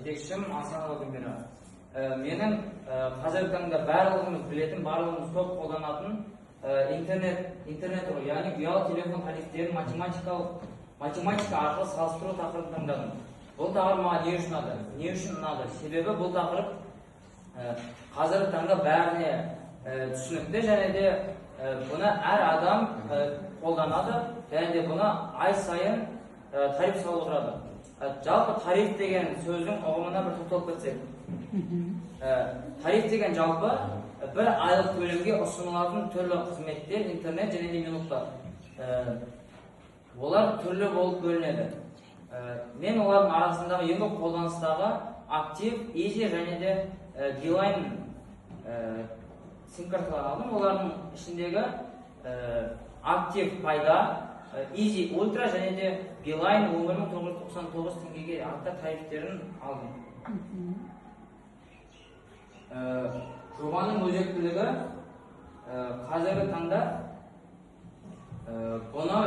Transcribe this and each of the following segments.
жетекшім Асанова Гүлмира. Менің қазіргі таңда барлығымыз білетін, барлығымыз көп қолданатын интернет яғни ұялы телефон тарифтерін математика арқылы салыстыру тақырыбын таңдадым. Бұл тақырып маған не үшін ұнады? Себебі бұл тақырып қазіргі таңда бәріне түсінікті, және де бұны әр адам қолданады, және де бұны ай сайын тариф салып отырады. Жалпы тариф деген сөздің ұғымына бір тоқталып кетсек. Тариф деген жалпы бір айлық төлемге ұсынылатын түрлі қызметтер, интернет және де минуттар. Олар түрлі болып бөлінеді. Мен олардың арасындағы ең көп қолданыстағы актив, easy және де Beeline сим-карталарын алдым. Олардың ішіндегі актив пайда, easy ультра және де Beeline 10.999 теңгеге атты тарифтерін алдым. Жобаның өзектілігі қазіргі таңда бұны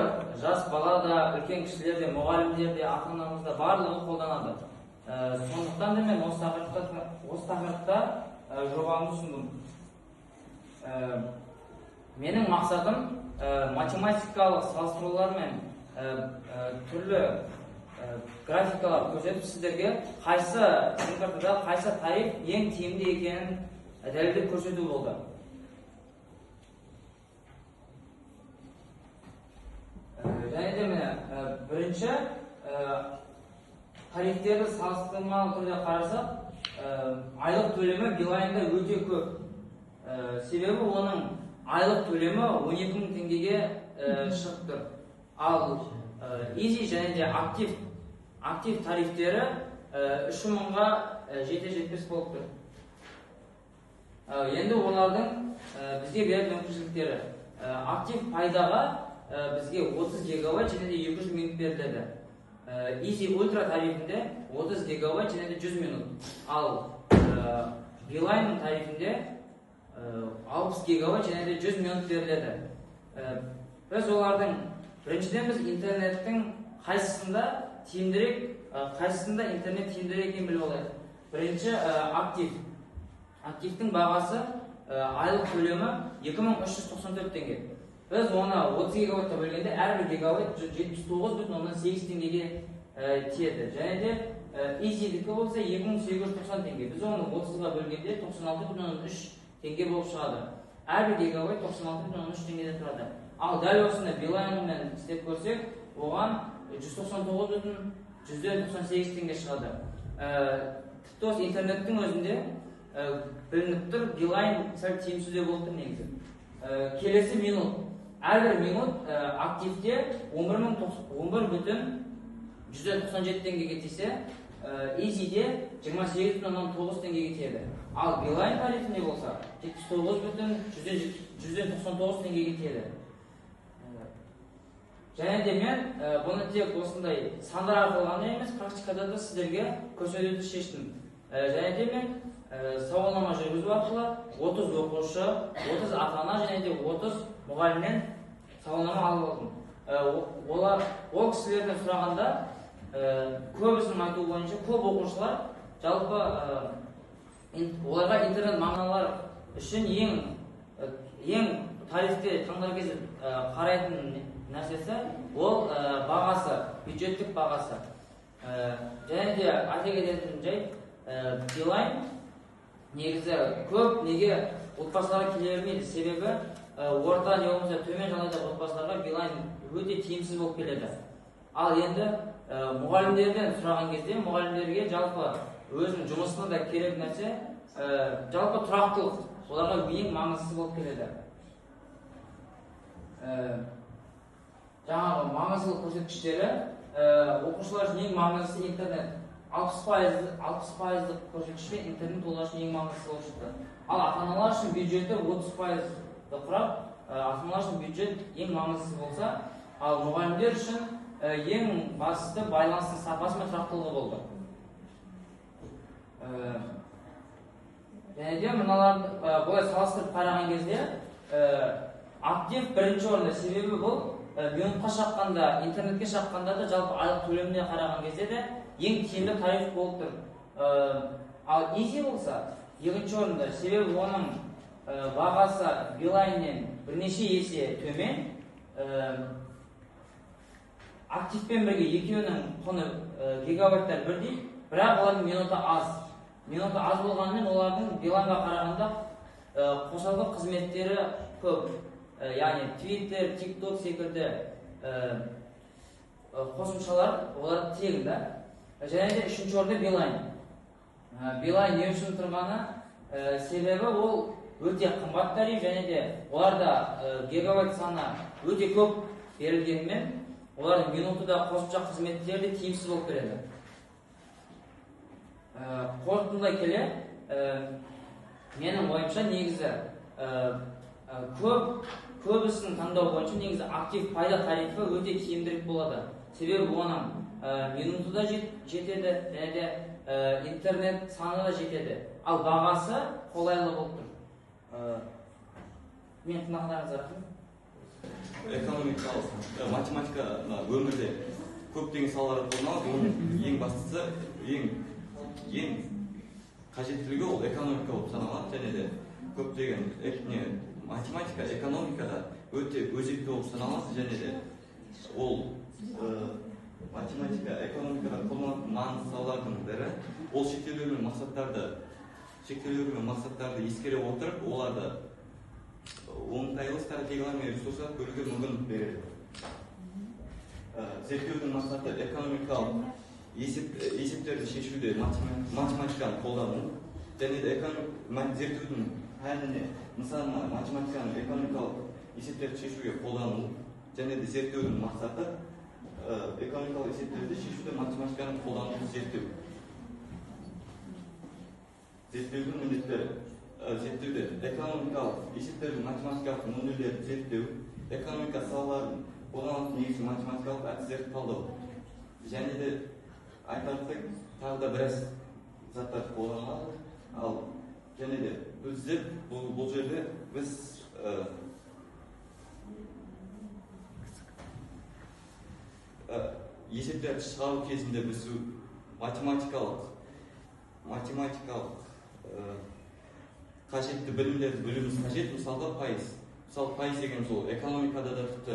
жас бала да, үлкен кішілер де, мұғалімдер де, ата-анамыз да барлығы қолданады. Сондықтан да мен осы тақырыпта жобамды ұсындым. Менің мақсатым математикалық салыстырулар мен түрлі графикалар көрсетіп сіздерге қайсы тариф ең тиімді екенін дәлелдеп көрсету болды. Және де міне бірінші тарифтерді салыстырмалы түрде қарасақ, айлық төлемі Beeline'да өте көп. Себебі оның айлық төлемі 12.000 теңгеге шығып тұр. Ал easy және де актив тарифтері 3.000-ға жетпес болып тұр. Енді олардың бізге беретін мүмкіншіліктері. Актив пайдаға бізге 30 гигабайт және де 200 минут беріледі. Easy ультра тарифінде 30 гигабайт және де 100 минут. Ал Beeline тарифінде 60 гигабайт және де 100 минут беріледі. Біз олардың біріншіден біз интернеттің қайсысында интернет тиімдірек екенін біліп алайық. Бірінші активтің бағасы айлық төлемі 2394 теңге. Біз оны 30 гигабайтқа бөлгенде әрбір гигабайт 79.8 теңгеге тиеді. Және де easy-дікі болса 2890 теңге. Біз оны 30-ға бөлгенде 96.3 теңге болып шығады. Әрбір гигабайт 96.3 теңгеден тұрады. Ал дәл осыны Beeline'мен істеп көрсек, оған 199.198 теңге шығады. Тіпті осы интернеттің өзінде білініп тұр, Beeline сәл тиімсіздеу болып тұр негізі. Келесі минут. Әрбір минут активте 11.197 теңгеге тисе, easy'де 28.9 теңгеге тиеді. Ал Beeline тарифінде болса 79.199 теңгеге тиеді. Және де мен бұны тек осындай сандар арқылы ғана емес, практикада да сіздерге көрсетуді шештім. Және де мен сауалнама жүргізу арқылы 30 оқушы, 30 ата-ана және де 30 мұғалімнен сауалнама алып алдым. Ол кісілерден сұрағанда, көбісінің айтуы бойынша көп оқушылар жалпы оларға интернет мағыналар үшін ең тарифте таңдар кезде қарайтын нәрсесі ол бағасы, бюджеттік бағасы. Және де айта кететін жай, Beeline негізі көп неге отбасыларға келе бермейді. Себебі орта не болмаса төмен жағдайдағы отбасыларға Beeline өте тиімсіз болып келеді. Ал енді мұғалімдерден сұраған кезде мұғалімдерге жалпы өзінің жұмысына да керек нәрсе жалпы тұрақтылық, оларға ең маңыздысы болып келеді. Жаңағы маңыздылық көрсеткіштері оқушылар үшін ең маңыздысы интернет. 60% көрсеткішпен интернет олар үшін ең маңыздысы болып шықты. Ал ата-аналар үшін бюджеті 30%-ды құрап, ата-аналар үшін бюджет ең маңыздысы болса, ал мұғалімдер үшін ең басты байланыстың сапасы мен тұрақтылығы болды. Және де мыналарды бұлай салыстырып қараған кезде актив бірінші орында. Себебі бұл минутқа шаққанда, интернетке шаққанда да жалпы айлық төлеміне қараған кезде де ең тиімді тариф болып тұр. ал easy болса екінші орында, себебі оның бағасы Билайннен бірнеше есе төмен. Активпен бірге екеуінің құны гигабайттар бірдей, бірақ олардың минуты аз. Минуты аз болғанымен олардың Билайнға қарағанда қосалқы қызметтері көп. Яғни Twitter, TikTok секілді қосымшалар олар тегін да. Және де үшінші орында Билайн. Билайн не үшін тұрғаны? Себебі ол өте қымбат тариф, және де оларда гигабайт саны өте көп берілгенімен, олардың минуты да қосымша қызметтері де тиімсіз болып береді. Қорытындылай келе, менің ойымша негізі көбісін таңдау бойынша негізі актив пайда тарифі өте тиімдірек болады. Себебі оның минуты да жетеді, және де интернет саны да жетеді. Ал бағасы қолайлы болып тұр. Мен тыңдағандарыңызға рахмет. Экономикалық математика өмірде көптеген салалар болмайды. Оның ең бастысы, ең қажеттілігі ол экономика болып саналады, және де көптеген математика экономикада өте өзекті болып саналады, және де ол математика экономикада қолданылатын маңызды салалардың бірі. Ол шектеулер мен мақсаттарды ескере отырып, оларды оңтайлы стратегиялар мен ресурстар көруге мүмкіндік береді. Зерттеудің мақсаты экономикалық есептерді шешуде математиканы қолдану, және де зерттеудің пәніне, нысанына математиканы экономикалық есептерді шешуге қолдану, және де зерттеудің мақсаты экономикалық есептерді шешуде математиканы қолдануды зерттеу. Зерттеудің міндеттері: зерттеуде экономикалық есептердің математикалық моделдерін зерттеу, экономика салаларын қолданылатын негізгі математикалық әдістерді талдау. Және де айтарлық тағы да біраз заттар қолданылады. Ал және де біздер бұл жерде біз есептерді шығару кезінде біз математикалық қажетті білімдерді білуіміз қажет. Мысалға пайыз деген сол экономикада да тіпті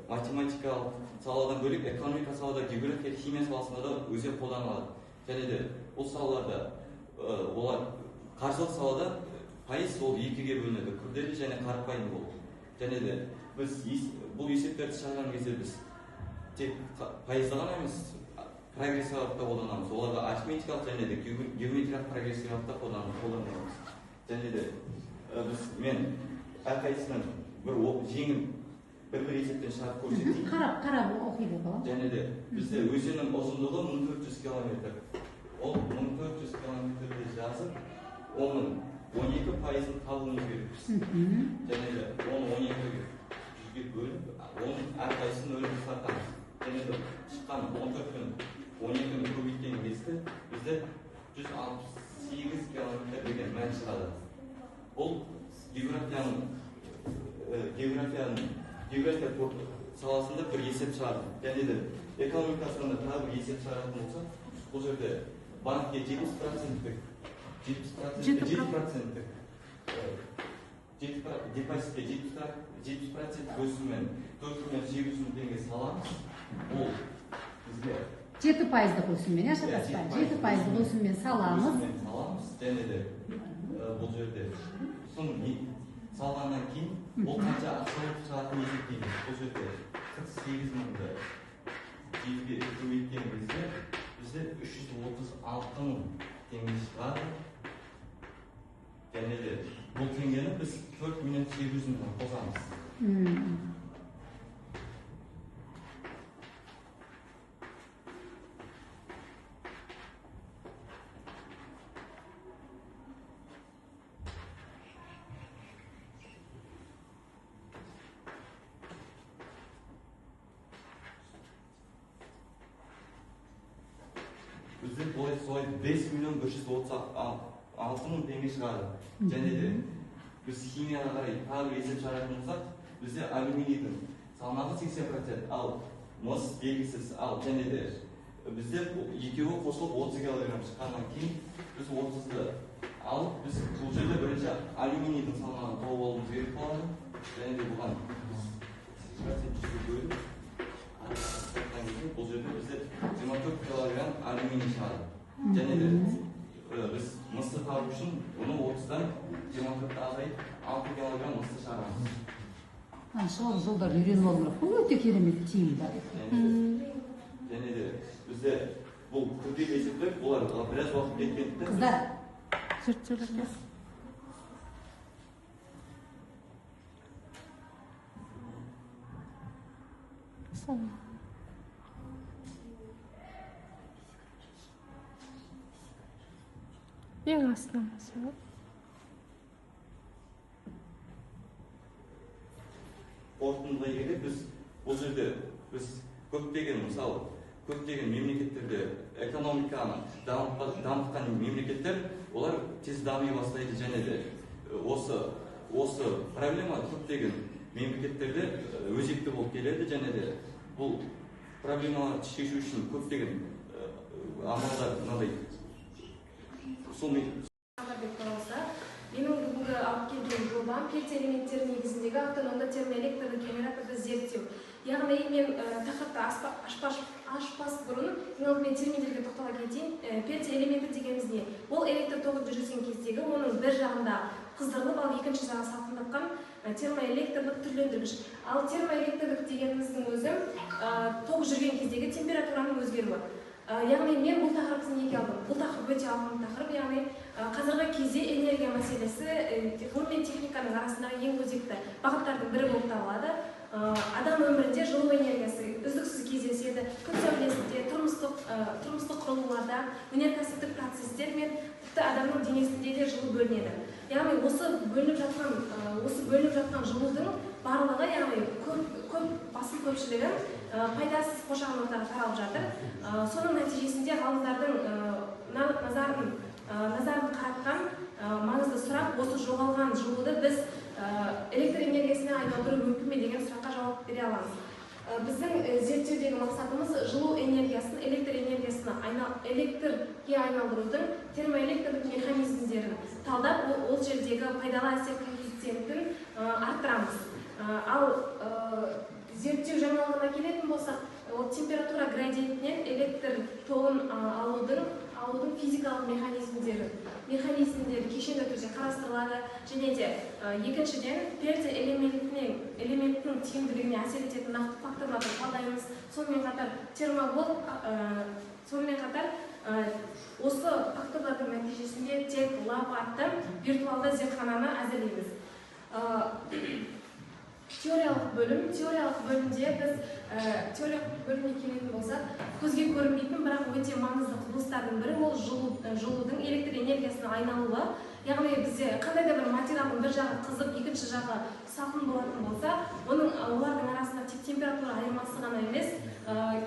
математикалық саладан бөлек экономика салада, география, химия саласында да өзі қолданылады. Және де бұл салаларда олар қаржылық салада пайыз ол екіге бөлінеді: күрделі және қарапайым болып. Және де біз бұл есептерді шығарған кезде біз тек пайызды ғана емес, прогрессиялық та қолданамыз. Оларға арифметикалық және де геометриялық прогрессиялық та қолданамыз. Және де мен әрқайсынан жеңіл бір есептен шығарып көрсетейін. Қарап оқиды ғой. Және де бізде өзеннің ұзындығы 1400 километр. Ол 1400 километрді жазып, оның 12%-ын табуымыз керекпіз. Және де оны 12-ге бөліп, оның әрқайсысын өліп сатамыз. Және де шыққан 14-ні көбейткен кезде бізде 168 километр деген мән шығады. Бұл география саласында бір есеп шығарды. Және де экономикасында тағы бір есеп шығаратын болса, бұл жерде банкке 7%-тік депозитке 7% өсіммен 4.800.000 теңге саламыз. Ол бізге 7%-ық өсіммен, шатаспай, 7%-ық өсіммен саламыз. Және де бұл жерде салғаннан кейін ол қанша ақша шығатын есептейміз. Бұл жерде 48.000-ді 7-ге көбейткен кезде бізде 336.000 теңге шығады. Және де бұл теңгені біз 4.800.000-ға қосамыз. Бізде солай 5.136.000 теңге шығады. Және де біз химияға қарай тағы бір есеп шығаратын болсақ, бізде алюминийдің салмағы 80%, ал мыс белгісіз, ал және де бізде екеуі қосылып 30 килограмм шыққаннан кейін біз 30-ды алып, біз бұл жерде бірінші алюминийдің салмағын тауып алуымыз керек болады. Және де бұған бұл жерде бізде 24 килограмм алюминий шығады. Және де біз мысты табу үшін оны 30-дан 24-ті азайып 6 килограмм мысты шығарамыз. Шұғыл жолдарды үйреніп алу керек. Бұл өте керемет тиімді. Және де бізде бұл күрделі есептер, олар біраз уақыт кеткендіктен Қыздар, зерттеулерге. Ең астынан қорытындыға келе біз бұл жерде біз көптеген мемлекеттерде экономиканы дамытқан мемлекеттер олар тез дами бастайды. Және де осы проблема көптеген мемлекеттерде өзекті болып келеді. Және де бұл проблемаларды шешу үшін көптеген амалдар мынадай. Менің бүгінгі алып келген жобам пельте элементтері негізіндегі автономды термоэлектрлік генераторды зерттеу. Яғни мен тақырыпты ашпас бұрын мен терминдерге тоқтала кетейін. Пельте элементі дегеніміз не? Ол электр тоғы жүрген кездегі оның бір жағында қыздырылып, ал екінші жағына салқындатқан термоэлектрлік түрлендіргіш. Ал термоэлектрлік дегеніміздің өзі тоқ жүрген кездегі температураның өзгеруі. Яғни мен бұл тақырыпты неге алдым? Бұл тақырып өте ауқымды тақырып, яғни қазіргі кезде энергия мәселесі ғылым мен техниканың арасындағы ең өзекті бағыттардың бірі болып табылады. Адам өмірінде жылу энергиясы үздіксіз кездеседі. Күн сәулесінде, тұрмыстық құрылғыларда, өнеркәсіптік процестер мен тіпті адамның денесінде де жылу бөлінеді. Яғни осы бөлініп жатқан жылудың барлығы, яғни басым көпшілігі пайдасыз қоршаған ортаға таралып жатыр. Соның нәтижесінде ғалымдардың назарын қаратқан маңызды сұрақ осы жоғалған жылуды біз электр энергиясына айналдыру мүмкін бе деген сұраққа жауап бере аламыз. Біздің зерттеудегі мақсатымыз жылу энергиясын электрге айналдырудың термоэлектрлік механизмдерін талдап, ол жердегі пайдалы әсер коэффициентін арттырамыз. Ал зерттеу жаңалығына келетін болсақ, температура градиентінен электр тоғын алудың физикалық механизмдері кешенді түрде қарастырылады. Және де екіншіден пельте элементтің тиімділігіне әсер ететін нақты факторларды талдаймыз. Сонымен қатар осы факторлардың нәтижесінде тек лаб атты виртуалды зертхананы әзірлейміз. Теориялық бөлімде біз келетін болсақ, көзге көрінбейтін, бірақ өте маңызды құбылыстардың бірі ол жылудың электр энергиясына айналуы. Яғни бізде қандай да бір материалдың бір жағы қызып, екінші жағы салқын болатын болса, олардың арасында тек температура айырмасы ғана емес,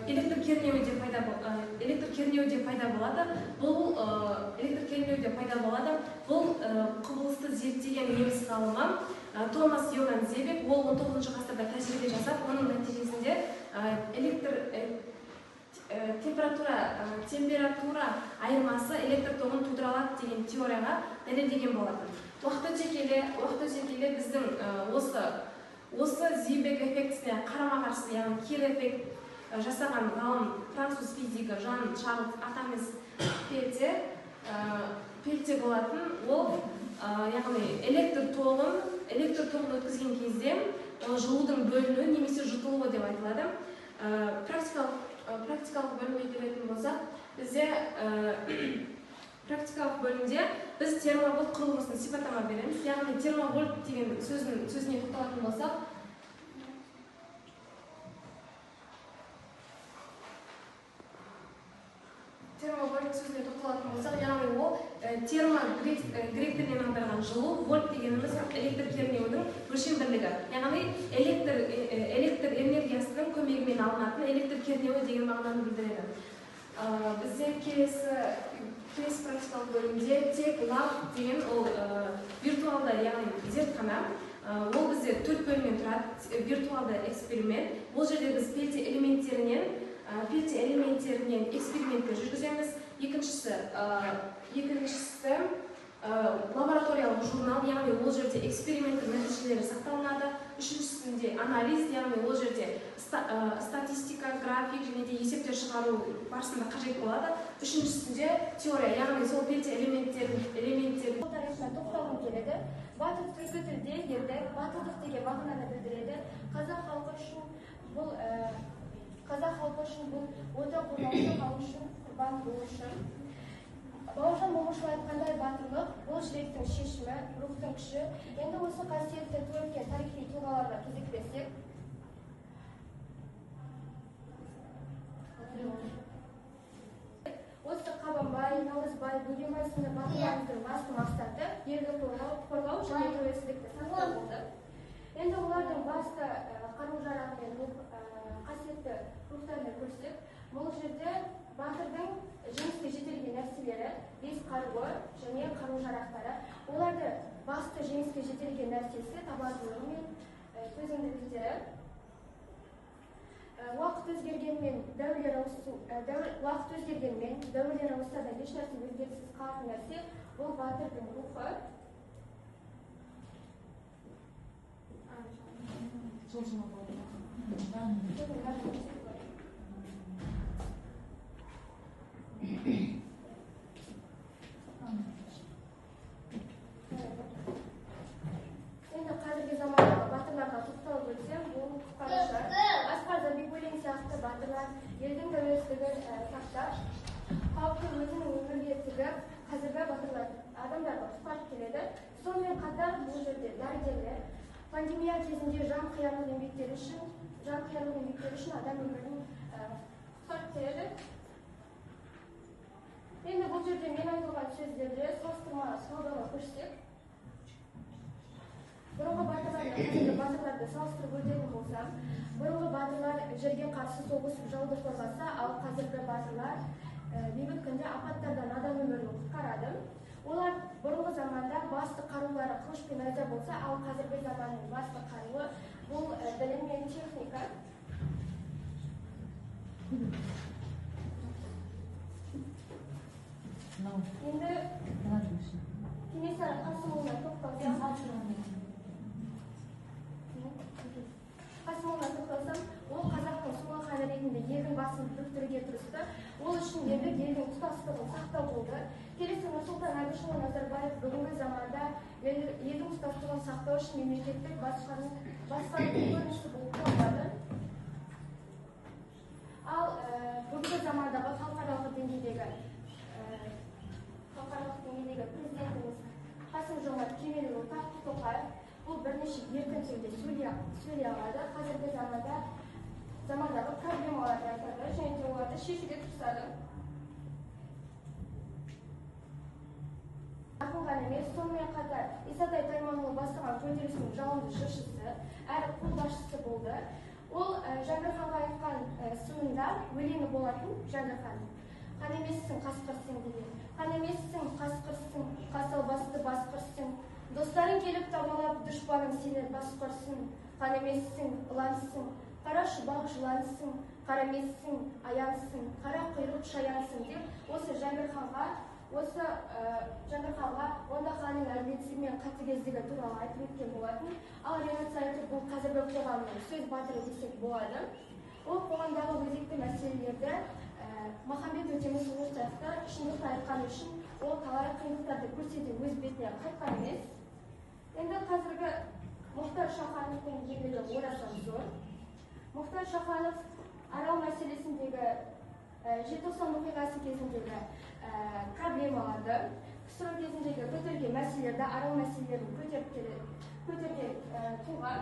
электр кернеуі де пайда болады. Бұл құбылысты зерттеген неміс ғалымы Томас Йоган Зебек, ол 19 ғасырда тәжірибе жасап, оның нәтижесінде температура айырмасы электр тоғын тудыра алады деген теорияға дәлелдеген болатын. Уақыт өте келе біздің осы Зебек эффектісіне қарама-қарсы, яғни кир эффект жасаған ғалым француз физигі Жан-Шарль Атамес Пельте болатын. Ол яғни электр тоғын өткізген кезде жылудың бөлінуі немесе жұтылуы деп айтылады. Практикалық бөлімге келетін болсақ, практикалық бөлімде біз термовольт құрылғысының сипаттама береміз. Яғни термовольт деген сөзіне тоқталатын болсақ, яғни ол термо грек тілінен аударған жылу, вольт дегеніміз электр кернеуінің өлшем бірлігі. Яғни электр энергиясының көмегімен алынатын электр кернеуі деген мағынаны білдіреді. Бізде келесі практикалық бөлімде тек лаб деген ол виртуалды, яғни зертхана. Ол бізде 4 бөлімнен тұрады, виртуалды эксперимент. Ол жерде біз пельте элементтерінен пелте элементтеринен эксперименттер жүргүзөбүз. Экинчиси лабораториялык журнал, яғни ол жерде эксперименттер нәтижелері сақталынады. Үшіншісінде анализ, яғни ол жерде статистика, график және де есептер шығару барысында қажет болады. Үшіншісінде теория, яғни сол пелте элементтерін тарихына тоқталғым келеді. Батыл түркі тілде ерлік, батылдық деген мағынаны білдіреді. Қазақ халқы үшін бұл отан қорғаушы, халық үшін құрбан болу үшін. Бауыржан Момышұлы айтқандай, батырлық бұл жүректің шешімі, рухтың күші. Енді осы қасиетті көркем тарихи тұлғаларға кезек берсек, осы Қабанбай, Наурызбай, Бөгенбай сынды батырларымыздың басты мақсаты елді қорғау және тәуелсіздікті сақтау болды. Енді олардың басты қару-жарағы мен қасиетті рухтарын көрсек, бұл жерде батырдың жеңіске жетелеген нәрселері, бес қаруы және қару-жарақтары. Оларды басты жеңіске жетелеген нәрсесі табандылығы мен төзімділіктері. Уақыт өзгергенмен дәуірлер ауысса да еш нәрсе өзгеріссіз қалатын нәрсе бұл батырдың рухы. Енді қазіргі замандағы батырларға тоқталып өтсем, бұл құтқарушылар, Асқар Бекбөлен сияқты батырлар елдің тәуелсіздігін сақтап, халықты өзінің өмірге тігіп, қазіргі батырлар адамдарға құтқарып келеді. Сонымен қатар бұл жерде дәрігерлер пандемия кезінде жан қиярлық еңбектері үшін адам өмірін құтқарып келеді. Енді бұл жерде мен айтылған сөздерде салыстырма талдауға көшсек, бұрынғы батырлар мен қазіргі батырларды салыстырып өтетін болсам, бұрынғы батырлар жерге қарсы соғысып жауды қорғаса, ал қазіргі батырлар бейбіт күнде апаттардан адам өмірін құтқарады. Олар бұрынғы заманда басты қарулары қылыш пен найза болса, ал қазіргі заманның басты қаруы бұл білім мен техника. Енді Кенесары Қасымұлына тоқталсам, ол қазақтың сұлу ханы ретінде елдің басын біріктіруге тырысты. Ол үшін ерлік елдің тұтастығын сақтау болды. Келесі Нұрсұлтан Әбішұлы Назарбаев бүгінгі заманда елдің тұтастығын сақтау үшін мемлекеттік басқару көрінісі болып табылады. Ал бүгінгі замандағы халықаралық деңгейдегі президентіміз Қасым-Жомарт Кемелұлы Тоқаев бұл бірнеше еркін тілде сөйлей алады. Қазіргі замандағы проблемаларды айтады және де оларды шешуге тырысады. Ақын ғана емес, сонымен қатар Исатай Тайманұлы бастаған көтерілістің жалынды жыршысы әрі қолбасшысы болды. Ол Жәңгір ханға айтқан сынында өлеңі болатын Жәңгір хан. Қан емессің, қасқырсың деген. Қан емессің, қасқырсың, қасалбасты басқырсың. Достарың келіп тамалап, дұшпаның сені басқырсың. Қан емессің, ұлансың, қара шұбақ жылансың, қара емессің, аяnsың, қара құйрық шаянсың деп осы Жәңгір ханға онда ханның әділетсіздігі мен қатыгездігі туралы айтып өткен болатын. Ал Ренат Сайтов бұл қазіргі қоғамның сөз батыры десек болады. Ол қоғамдағы өзекті мәселелерді Махамбет Өтемісұлы сияқты шындықты айтқаны үшін ол талай қиындықтарды көрсете өз бетіне қайтқан емес. Енді қазіргі Мұхтар Шахановтың ерлігі орасан зор. Мұхтар Шаханов Арал мәселесіндегі желтоқсан оқиғасы кезіндегі проблемаларды, КСР кезіндегі көтерген мәселелерді, Арал мәселелерін көтерген тұлға.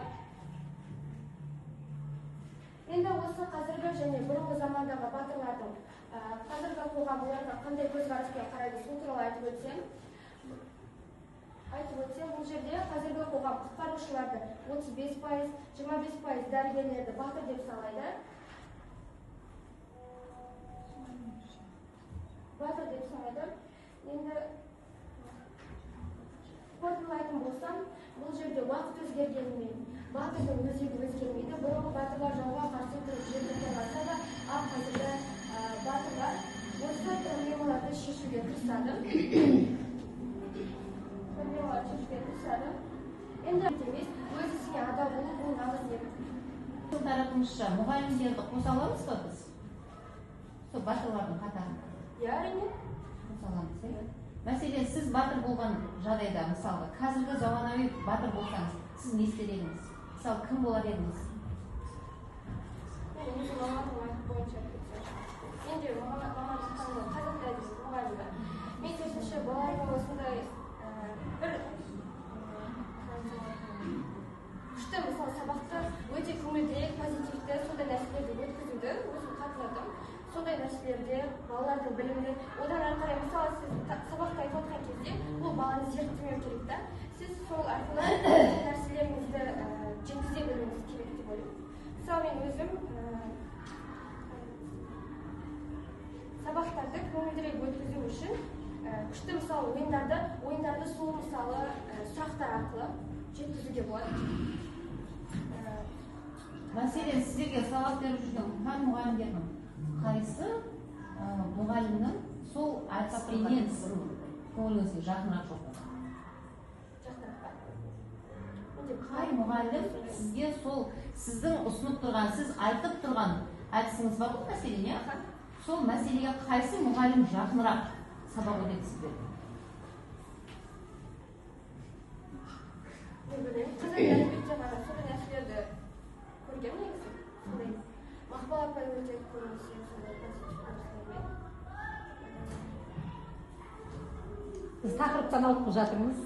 Енді осы қазіргі және бұрынғы замандағы батырлардың қазіргі қоғам оларға қандай көзқараспен қарайды, сол туралы айтып өтсем, бұл жерде қазіргі қоғам құтқарушыларды 35%, 25% дәрігерлерді батыр деп санайды. Енді қорытындылайтын болсам, бұл жерде уақыт өзгергенімен батырдың өзегі өзгермейді. Бұрынғы батырлар жауға қарсы тұрып жерді қорғаса да, ал қазіргі батырлар осы проблемаларды шешуге тырысады. Енді емес, өз ісіне адал болу бұл нағыз ерлік. Тарапымызша мұғалімдерді қоса аламыз ба біз? Сол батырлардың қатарында. Иә, әрине. Қоса аламыз, иә. Мәселен, сіз батыр болған жағдайда, мысалы, қазіргі заманауи батыр болсаңыз, сіз не істер едіңіз? Мысалы, кім болар едіңіз? Мен өзім мамандығым бойынша мен де мамандықтан қазақ тілі мұғалімі. Мен керісінше балаларға осындай бір күшті мысалы сабақты өте көңілдірек, позитивті, сондай нәрселерді өткізуді өзім қатыладым. Сондай нәрселерде балалардың білімді, одан ары қарай мысалы сіз сабақты айтып отырған кезде бұл баланы зерттемеу керек та. Сіз сол арқылы нәрселеріңізді жеткізе білуіңіз керек деп ойлаймын. Мысалы мен өзім сабақтарды көңілдірек өткізу үшін күшті мысалы ойындарды сол мысалы сұрақтар арқылы жеткізуге болады. Мәселен, сіздерге сабақ беріп жүрген мұғалімдердің қайсы мұғалімнің сол айтыспенен көңіліңізге жақынырақ жоқ? Қай мұғалім сізге сол сіздің ұсынып тұрған, сіз айтып тұрған әдісіңіз бар ғой мәселен, иә? Сол мәселеге қайсы мұғалім жақынырақ сабақ өтеді сіздерге? Мен білемін, қазақ әлеуметтен ғана сондай нәрселерді көргенмін негізі. Сондай Мақпал апай өте көбінесе сондай позитив нәрселермен. Біз тақырыптан алып жатырмыз.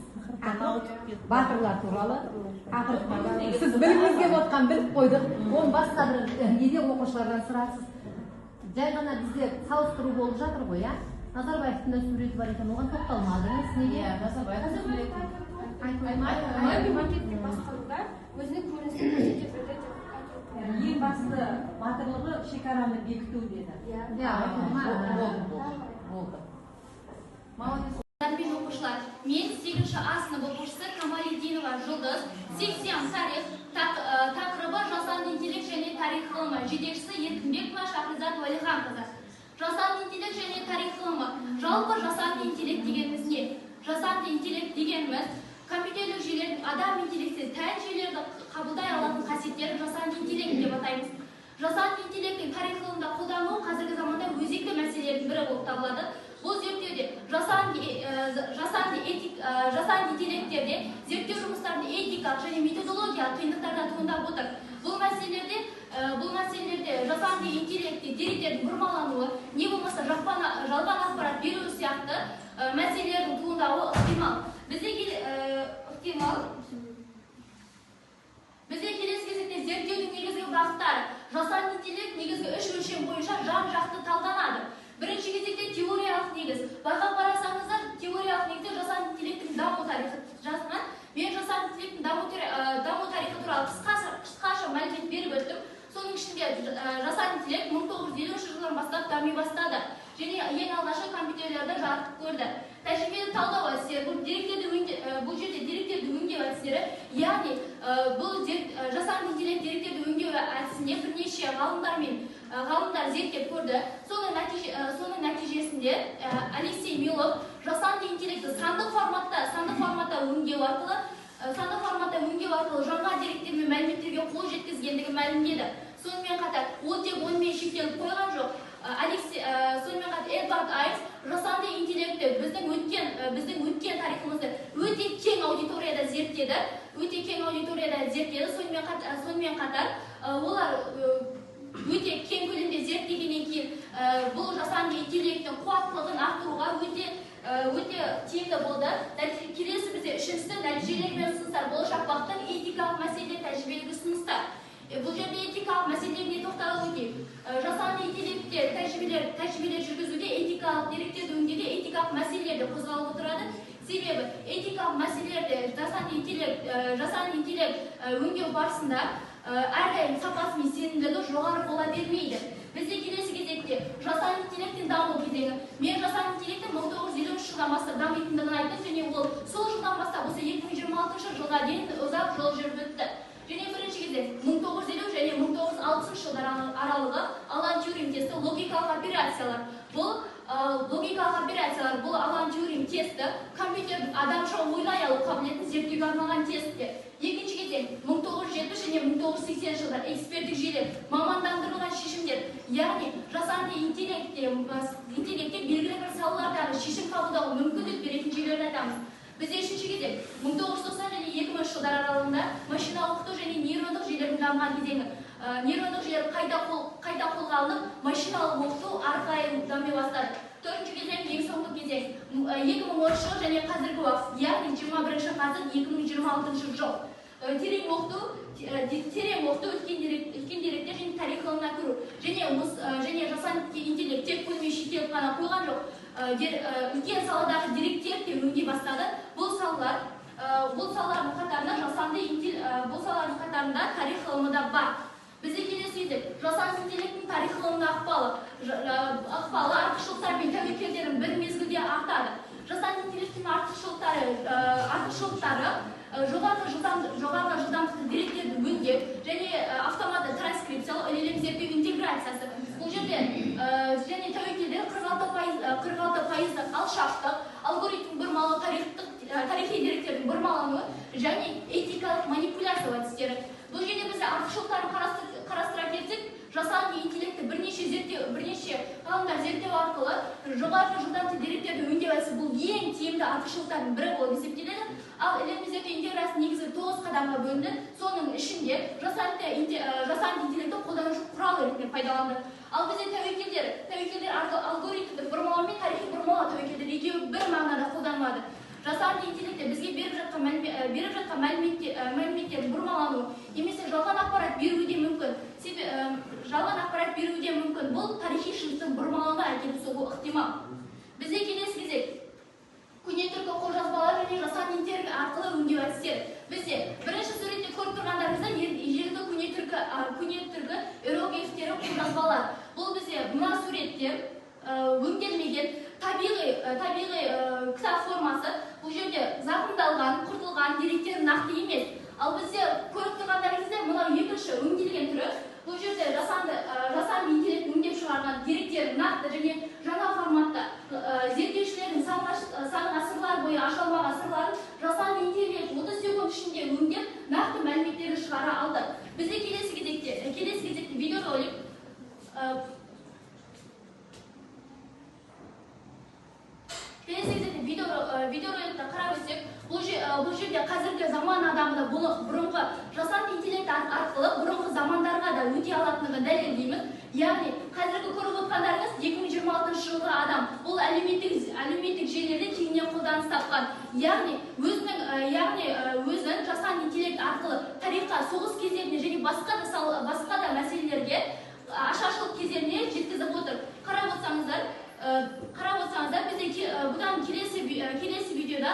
Батырлар туралы. Сіз білгіңіз келіп отқан біліп қойдық. Оны басқа бір неде оқушылардан сұрарсыз. Жай ғана бізде салыстыру болып жатыр ғой, иә? Назарбаевтың да суреті бар екен, оған тоқталмадыңыз. Неге? Назарбаевтың суреті. Мемлекеттік басқаруда өзінің көрінісін көрсете білді деп айтылды. Ең басты батырлығы шекараны бекіту деді. Болды. Тәрбие оқушылар, мен 8-ші А сынып оқушысы Камалидинова Жұлдыз, сексен тарих тақырыбы жасанды интеллект және тарих ғылымы, жетекшісі Еркінбекова Шахризат Уәлиханқызы. Жасанды интеллект және тарих ғылымы. Жалпы жасанды интеллект дегеніміз не? Жасанды интеллект дегеніміз компьютерлік жүйелердің адам интеллекті тән жүйелерді қабылдай алатын қасиеттері жасанды интеллект деп атаймыз. Жасанды интеллекттің тарих ғылымында қолдануы қазіргі заманда өзекті мәселелердің бірі болып табылады. Бұл зерттеуде жасанды интеллектерде зерттеу жұмыстарының этикалық және методологиялық қиындықтардан туындап отыр. Бұл мәселелерде жасанды интеллектте деректердің бұрмалануы, не болмаса жалған ақпарат беруі сияқты мәселелердің туындауы ықтимал. Бізде келесі кезекте зерттеудің негізгі бағыттары. Жасанды интеллект негізгі 3 өлшем бойынша жан-жақты талданады. Бірінші кезекте теориялық негіз. Байқап қарасаңыздар, теориялық негізде жасанды интеллекттің даму тарихы жазылған. Мен жасанды интеллекттің даму тарихы туралы қысқаша мәлімет беріп өттім. Соның ішінде жасанды интеллект 1950 жылдан бастап дами бастады. Және ең алғашқы компьютерлерді жарық көрді. Тәжірибелік талдау әдістері, бұл жерде деректерді өңдеу әдістері, яғни бұл жасанды интеллект деректерді өңдеу әдісіне бірнеше ғалымдар зерттеп көрді. Соның нәтижесінде Алексей Милов жасанды интеллекті сандық форматта өңдеу арқылы жаңа деректер мен мәліметтерге қол жеткізгендігін мәлімдеді. Сонымен қатар, ол тек онымен шектеліп қойған жоқ. Сонымен қатар Эдвард Айнс жасанды интеллекті біздің өткен тарихымызды өте кең аудиторияда зерттеді. Сонымен қатар, олар өте кең көлемде зерттегеннен кейін бұл жасанды интеллекттің қуаттылығын арттыруға өте тиімді болды. Келесі бізде үшіншісі нәтижелер мен ұсыныстар, болашақ бағыттың этикалық мәселе тәжірибелік ұсыныстар. Бұл жерде этикалық мәселелеріне тоқталып өтейік. Жасанды интеллектте тәжірибелер жүргізуде этикалық деректерді өңдеуде этикалық мәселелерді қозғалып отырады. Себебі этикалық мәселелерде жасанды интеллект өңдеу барысында әрдайым сапасы мен сенімділігі жоғары бола бермейді. Бізде келесі кезекте жасанды интеллекттің даму кезеңі. Мен жасанды интеллекттің 1953 жылдан бастап дамитындығын айттым, және ол сол жылдан бастап осы 2026 жылға дейін ұзақ жол жүріп өтті. Және жылдар аралығы Алан Тьюринг тесті логикалық операциялар. Бұл логикалық операциялар, бұл Алан Тьюринг тесті компьютер адамша ойлай алу қабілетін зерттеуге арналған тестте. Екінші кезең 1970 және 1980 жылдар эксперттік жүйелер, мамандандырылған шешімдер, яғни жасанды интеллектте белгілі бір салалардағы шешім қабылдауға мүмкіндік беретін жүйелерді айтамыз. Біз үшінші кезең 1990 және 2000 жылдар аралығында машина оқыту және нейрондық жүйелердің дамыған кезеңі. Нейрондық жүйелер қайта қолға алынып, машиналық оқыту арқылы дами бастады. Төртінші кезең ең соңғы кезең 2010 жыл және қазіргі уақыт, яғни 21 ғасыр 2026 жыл. Терең оқыту өткен деректер және тарих ғылымына кіру және жасанды интеллект тек көзбен шектеліп қана қойған жоқ. Үлкен саладағы деректер де өңдей бастады. Бұл салалардың қатарында тарих ғылымы да бар. Бізде келесі едік, жасанды интеллекттің тарих ғылымына ықпалы артықшылықтар мен тәуекелдерін бір мезгілде артады. Жасанды интеллекттің артықшылықтары жоғарғы жылдамдықты деректерді өңдеу және автоматты трансскрипциялау, ілелім зерттеу интеграциясы. Бұл жерде және тәуекелдер 46% алшақтық, алгоритм бұрмалау, тарихи деректердің бұрмалануы және этикалық манипуляция әдістері. Бұл жерде біз артықшылықтарын қарастыра кетсек, жасанды интеллекті бірнеше ғалымдар зерттеу арқылы жоғарғы жылдамдықты деректерді өңдеу әдісі бұл ең тиімді артықшылықтардың бірі болып есептеледі. Ал ілелім зерттеу интеграциясы негізгі 9 қадамға бөлінді. Соның ішінде жасанды интеллекті қолданушы құрал ретінде пайдаланды. Ал бізде тәуекелдер алгоритмдік бұрмалау мен тарихи бұрмалау тәуекелдер екеуі бір мағынада қолданылады. Жасанды интеллекте бізге беріп жатқан мәліметтердің бұрмалануы немесе жалған ақпарат беруі де мүмкін. Бұл тарихи шындықтың бұрмалауына әкеліп соғуы ықтимал. Бізде келесі кезек көне түркі қолжазбалар және жасанды интеллект арқылы өңдеу әдістері. Бізде бірінші суретте көріп тұрғандарыңызда ежелгі көне түркі иероглифтері қолжазбалар. Бұл бізде мына суреттер өңделмеген табиғи кітап формасы. Бұл жерде зақымдалған, құртылған деректер нақты емес. Ал бізде көріп тұрғандарыңызда мынау екінші өңделген түрі. Бұл жерде жасанды интеллект өңдеп шығарған деректер нақты және жаңа форматта. Зерттеушілердің сан ғасырлар бойы ашылмаған сырларын жасанды интеллект 30 секунд ішінде өңдеп нақты мәліметтерді шығара алды. Бізде келесі кезекте видеоролик видеороликті қарап өтсек, бұл жерде қазіргі заман адамы да бұрынғы жасанды интеллект арқылы бұрынғы замандарға да өте алатындығын дәлелдейміз. Яғни қазіргі көріп отқандарыңыз 2026 жылғы адам. Бұл әлеуметтік желілерде кеңінен қолданыс тапқан. Яғни өзін жасанды интеллект арқылы тарихқа, соғыс кездеріне және басқа да мәселелерге ашаршылық кездеріне жеткізіп отыр. Қарап отсаңыздар, бізде бұдан келесі видеода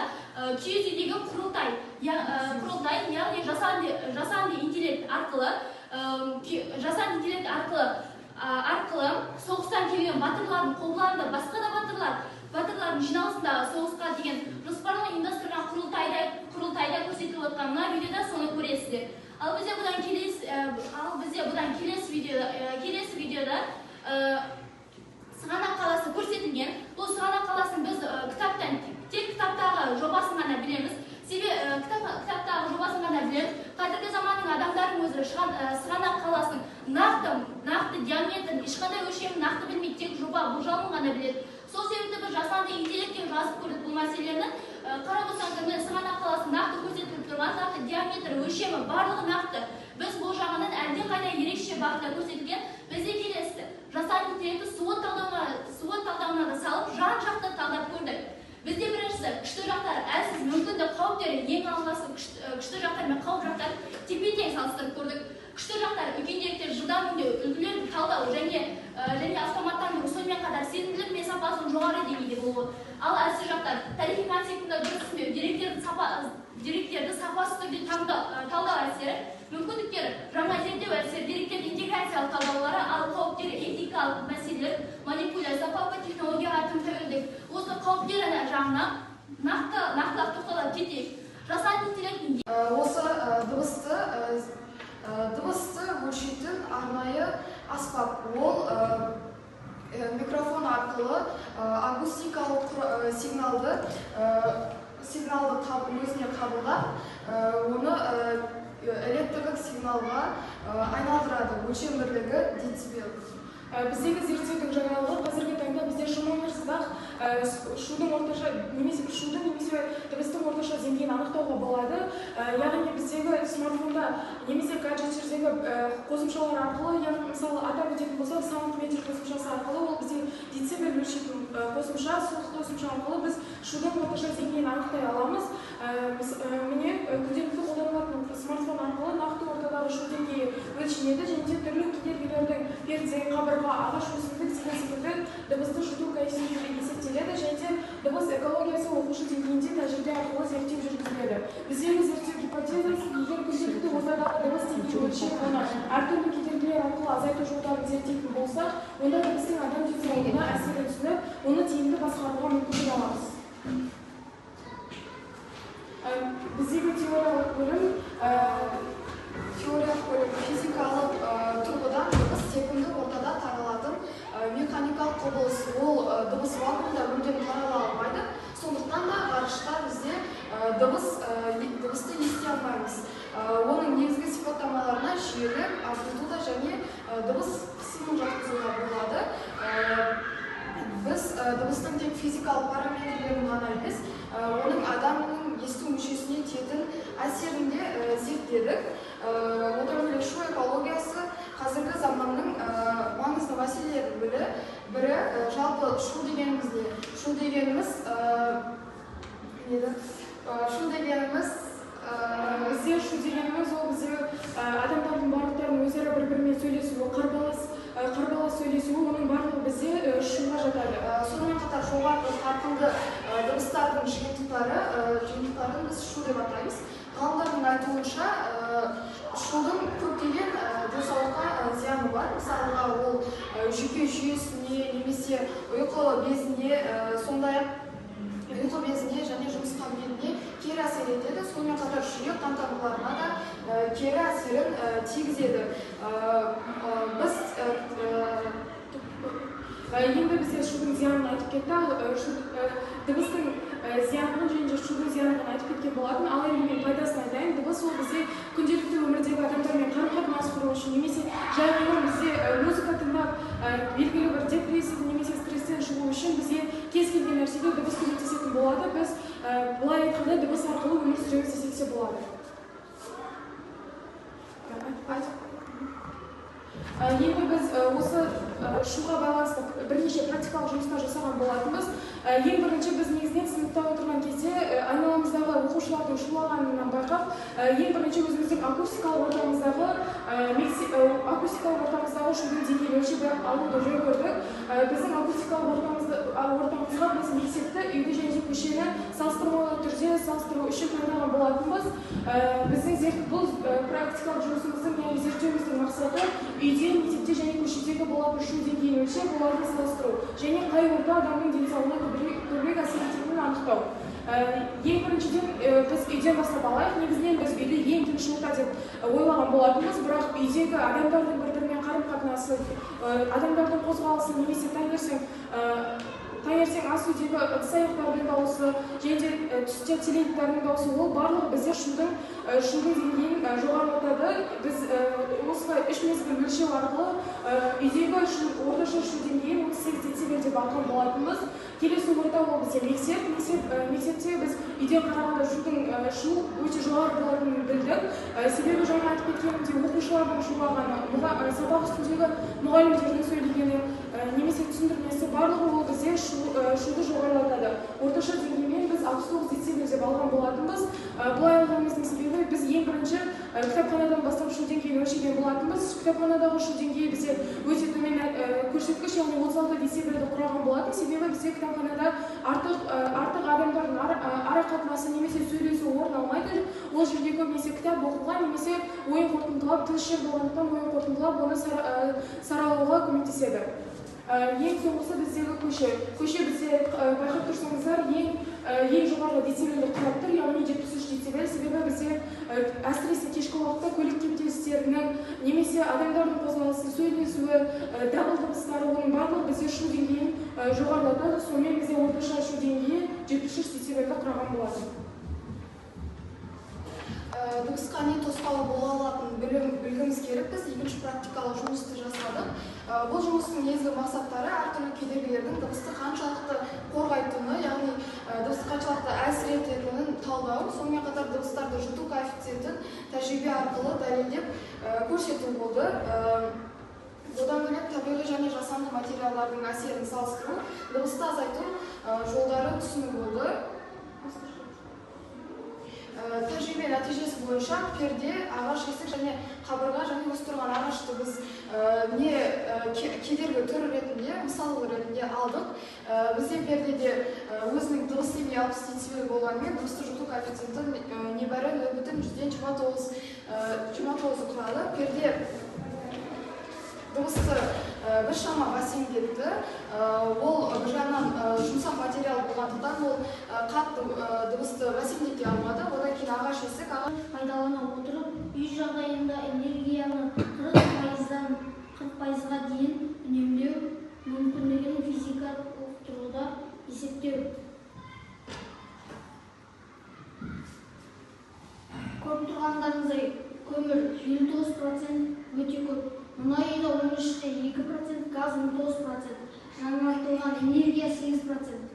киіз үйдегі құрылтай, яғни жасанды интеллект арқылы соғыстан келген батырлардың қолдарында басқа да батырлардың жиналысындағы соғысқа деген жоспарлы ұйымдастырған құрылтайда көрсетіліп отқан мына видеода соны көресіздер. Ал бізде бұдан келесі видеода Сығанақ қаласы көрсетілген. Бұл Сығанақ қаласын біз кітаптағы жобасын ғана білеміз. Себебі кітаптағы жобасын ғана білеміз. Қазіргі заманның адамдардың өзі Сығанақ қаласының нақты диаметрін, ешқандай өлшемін нақты білмейді, тек жоба болжамын ғана біледі. Сол себепті біз жасанды интеллектпен жазып көрдік бұл мәселені. Қарап отырсаңыздар, Сығанақ қаласы нақты көрсетіліп тұрған, нақты диаметр, өлшемі барлығы нақты. Біз бұл жағынан әлдеқайда ерекше бағытта көрсетілген. Бізде келесі жасанды интеллектті суыт талдауына да салып, жан-жақты талдап көрдік. Бізде біріншісі күшті жақтары, әлсіз мүмкіндік қауіптері, ең алғашқы күшті жақтар мен қауіп жақтарын тепе-тең салыстырып көрдік. Күшті жақтар үлкен деректер жылдам өңдеу, үлгілерді талдау және автоматтандыру, сонымен қатар сенімділік мен сапасының жоғары деңгейде болуы. Ал әлсіз жақтар тарихи концептінде дұрыс түсінбеу, деректерді сапасыз түрде талдау әдістері, мүмкіндіктері, жаңа зерттеу әдістері, деректерді интеграциялық талдаулары, ал қауіптері, этикалық мәселелер, манипуляция, қауіпті технологияға тым тәуелділік. Осы қауіптері жағына нақтылап тоқталып кетейік. Жасанды интеллекттің осы дыбысты өлшейтін арнайы аспап. Ол микрофон арқылы акустикалық сигналды өзіне қабылдап, оны электрлік сигналға айналдырады. Өлшем бірлігі децибел. Біздегі зерттеудің жаңалығы қазіргі таңда бізде шумаңырсызақ шудың орташа немесе дыбыстың орташа деңгейін анықтауға болады. Яғни біздегі смартфонда немесе гаджеттердегі қосымшалар арқылы, яғни мысалы атап өтетін болсақ, саундметр қосымшасы арқылы, ол бізде децибел өлшейтін қосымша, сол қосымша арқылы біз шудың орташа деңгейін анықтай аламыз. Міне күнделікті қолданылатын смартфон арқылы нақты ортадағы шу деңгейі өлшенеді және де түрлі кедергілердің перде, қабырға, ағаш өсімдік деген секілді дыбысты жұту коэффициенті есептеледі және де дыбыс экологиясы оқушы деңгейінде тәжірибе арқылы зерттеу жүргізіледі. Біздегі зерттеу гипотезасы, егер күнделікті ортадағы дыбыс деңгейін өлшеп, оны әртүрлі кедергілер арқылы азайту жолдарын зерттейтін болсақ, онда дыбыстың адам денсаулығына әсері түсініп, оны тиімді басқаруға мүмкіндік аламыз. Біздегі теориялық бөлім физикалық тұрғыдан дыбыс секунды ортада таралатын механикалық құбылыс. Ол дыбыс вакуумда мүлдем тарала алмайды. Сондықтан да ғарышта бізде дыбысты ести алмаймыз. Оның негізгі сипаттамаларына жүйелік, амплитуда және дыбыс қысымын жатқызуға болады. Біз дыбыстың тек физикалық параметрлерін ғана емес, оның адамның есту мүшесіне тиетін әсерін де зерттедік. Одан бөлек шу экологиясы қазіргі заманның маңызды мәселелерінің бірі. Жалпы шу дегеніміз ол бізде адамдардың барлықтарының өзара бір-бірімен сөйлесуі, қарбалас сөйлесуі, оның барлығы бізде шуға жатады. Сонымен қатар жоғарғы қарқынды дыбыстардың жиынтықтарын біз шу деп атаймыз. Ғалымдардың айтуынша, шудың көптеген денсаулыққа зияны бар. Мысалға, ол жүйке жүйесіне немесе ұйқы безіне, сондай-ақ ұйқы безіне және жұмыс қабілетіне кері әсер етеді. Сонымен қатар жүрек қан тамырларына да кері әсерін тигізеді. Енді бізде шудың зиянын айтып кетті. Дыбыстың зиянын және шудың зиянын айтып кеткен болатын. Ал енді мен пайдасын айтайын. Дыбыс ол бізде күнделікті өмірдегі адамдармен қарым-қатынас құру үшін немесе жай ғана бізде музыка тыңдап белгілі бір депрессия немесе стресстен шығу үшін бізге кез келген нәрсеге дыбыс көмектесетін болады. Біз былай айтқанда дыбыс арқылы өмір сүреміз десек те болады. Енді біз осы шуға байланысты бірнеше практикалық жұмыстар жасаған болатынбыз. Ең бірінші біз негізінен сыныпта отырған кезде айналамыздағы оқушылардың шулағанынан байқап, ең бірінші өзіміздің акустикалық ортамыздағы шудың деңгейін өлшеп алуды жөн көрдік. Біздің акустикалық ортамызға біз мектепті, үйді және көшені салыстырмалы түрде салыстыру үшін таңдаған болатынбыз. Біздің бұл практикалық жұмысымыздың, яғни зерттеуіміздің мақсаты үйде, мектепте және көшедегі болатын шу деңгейін өлшеп, оларды салыстыру және қай орта адамның денсаулығына көбірек әсер ететінін анықтау. Ең біріншіден біз үйден бастап алайық. Негізінен біз үйді ең тыныш орта деп ойлаған болатынбыз, бірақ үйдегі адамдардың бір-бірімен қарым-қатынасы, адамдардың қозғалысы немесе таңертең ас үйдегі ыдыс-аяқтардың дауысы және де түсте теледидардың дауысы, ол барлығы бізде шудың деңгейін жоғарылатады. Біз осылай 3 мезгіл өлшеу арқылы үйдегі орташа шу деңгейін 38 децибел деп алған болатынбыз. Келесі орта ол бізде мектеп. Мектепте біз үйден қарағанда шу өте жоғары болатынын білдік. Себебі жаңа айтып кеткенімдей оқушылардың шулағаны, сабақ үстіндегі мұғалімдердің сөйлегені немесе түсіндірмесі, барлығы ол бізде шуды жоғарылатады. Орташа деңгеймен біз 69 децибел деп алған болатынбыз. Бұлай алғанымыздың себебі біз ең бірінші кітапханадан бастап шу деңгейін өлшеген болатынбыз. Кітапханадағы шу деңгейі бізде өте төмен көрсеткіш, яғни 36 децибелді құраған болатын. Себебі бізде кітапханада артық адамдардың ара қатынасы немесе сөйлесу орын алмайды. Ол жерде көбінесе кітап оқуға немесе ойын қорытындылап, тыныш жер болғандықтан ойын қорытындылап, оны саралауға көмектеседі. Ең соңғысы біздегі көше бізде байқап тұрсаңыздар, ең жоғарғы децибелді құрап тұр, яғни 73 децибел. Себебі бізде әсіресе кешкі уақытта көлік кептелістерінің немесе адамдардың қозғалысы, сөйлесуі, дабыл дыбыстары, оның барлығы бізде шу деңгейін жоғарылатады. Сонымен бізде орташа шу деңгейі 73 децибелді құраған болады. Дыбысқа не тосқауыл бола алатынын білгіміз келіп, біз екінші практикалық жұмысты жасадық. Бұл жұмыстың негізгі мақсаттары әртүрлі кедергілердің дыбысты қаншалықты қорғайтыны, яғни дыбысты қаншалықты әсер ететінін талдау, сонымен қатар дыбыстарды жұту коэффициентін тәжірибе арқылы дәлелдеп көрсету болды. Одан бөлек табиғи және жасанды материалдардың әсерін салыстыру, дыбысты азайту жолдары түсіну болды. Тәжірибе нәтижесі бойынша перде, ағаш есік және қабырға және өсіп тұрған ағашты біз кедергі түрі ретінде, мысалы ретінде алдық. Бізде пердеде өзінің дыбыс деңгейі 60 децибел болғанымен дыбысты жұту коэффициенті небәрі 0,29 құрады. Перде дыбысты біршама бәсеңдетті. Ол бір жағынан жұмсақ материал болғандықтан ол қатты дыбысты бәсеңдете алмады. Одан кейін ағаш есік пайдалана отырып, үй жағдайында энергияны 40%-дан 40%-ға дейін үнемдеу мүмкіндігін физикалық тұрғыда есептеу. Көріп тұрғандарыңыздай көмір 59% өте көп. Мұнайда 13%, газ 19%, жаңартылған энергия 8%.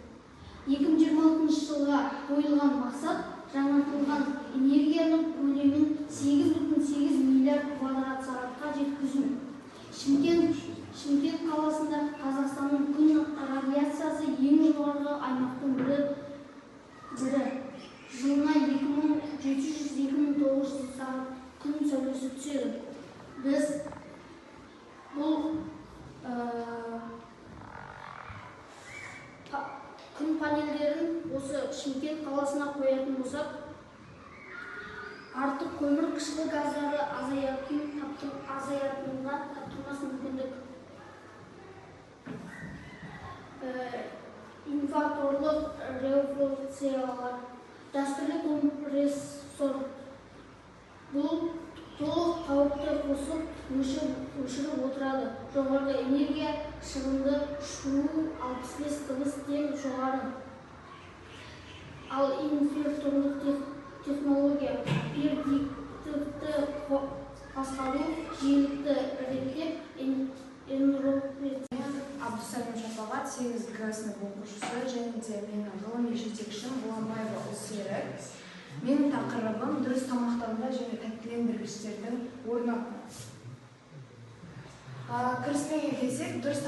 2026 жылға қойылған мақсат жаңартылған энергияның көлемін 8,8 миллиард квадрат сағатқа жеткізу. Шымкент қаласында Қазақстанның күн радиациясы ең жоғарғы аймақтың бірі. Жылына 2700-2900 сағат күн сәулесі түседі. Біз бұл күн панельдерін осы Шымкент қаласына қоятын болсақ, артық көмір қышқыл газдары азаятынға таптырмас мүмкіндік. Инфраторлық революциялар, дәстүрлі компрессор. Бұл толық қауіпті қосып өшіріп отырады. Жоғарғы энергия шығынды шу 65 дыбыс тең жоғары. Ал инфраторлық технология предиктивті басқару, жиілікті реттеп Абдусалим Шапағат, 8-гі сынып оқушысы және де менің ғылыми жетекшім Боламаева Ұлсерік. Менің тақырыбым дұрыс тамақтану және тәттілендіргіштердің орны. Кіріспеге келсек, дұрыс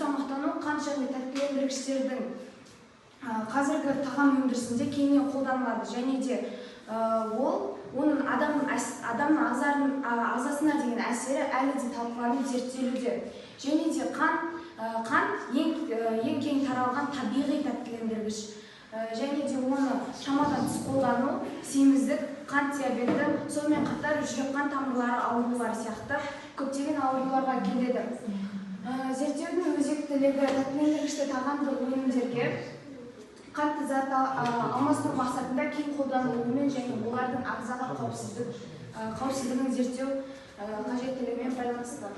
тамақтану қант және тәттілендіргіштердің қазіргі тағам өндірісінде кеңінен қолданылады, және де оның адамның ағзасына деген әсері әлі де талқыланып зерттелуде. Және де қант ең кең таралған табиғи тәттілендіргіш. Және де оны шамадан тыс қолдану семіздік, қант диабеті, сонымен қатар жүрек қан тамырлары аурулары сияқты көптеген ауруларға келеді. Зерттеудің өзектілігі тәттілендіргішті тағамдық өнімдерге қантты зат алмастыру мақсатында кең қолданылуымен және олардың ағзаға қауіпсіздігін зерттеу қажеттілігімен байланысты.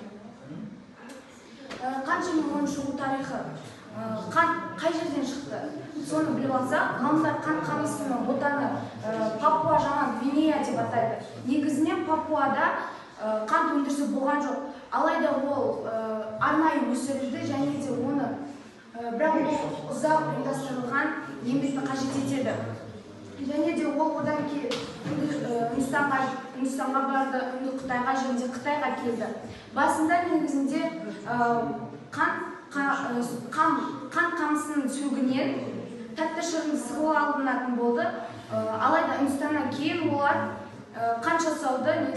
Қант және оның шығу тарихы. Қант қай жерден шықты? Соны біліп алсақ, ғалымдар қант қамысының отаны Папуа Жаңа Гвинея деп атайды. Негізінен Папуада қант өндірісі болған жоқ. Алайда ол арнайы өсірілді және де оны бірақ ол ұзақ ұйымдастырылған еңбекті қажет етеді. Және де ол одан кейін Үндістанға барды, Қытайға және де Қытайға келді. Басында негізінде қант қамысының сөгінен тәтті шырын сығылы алынатын болды. Алайда Үндістаннан кейін олар қант жасауды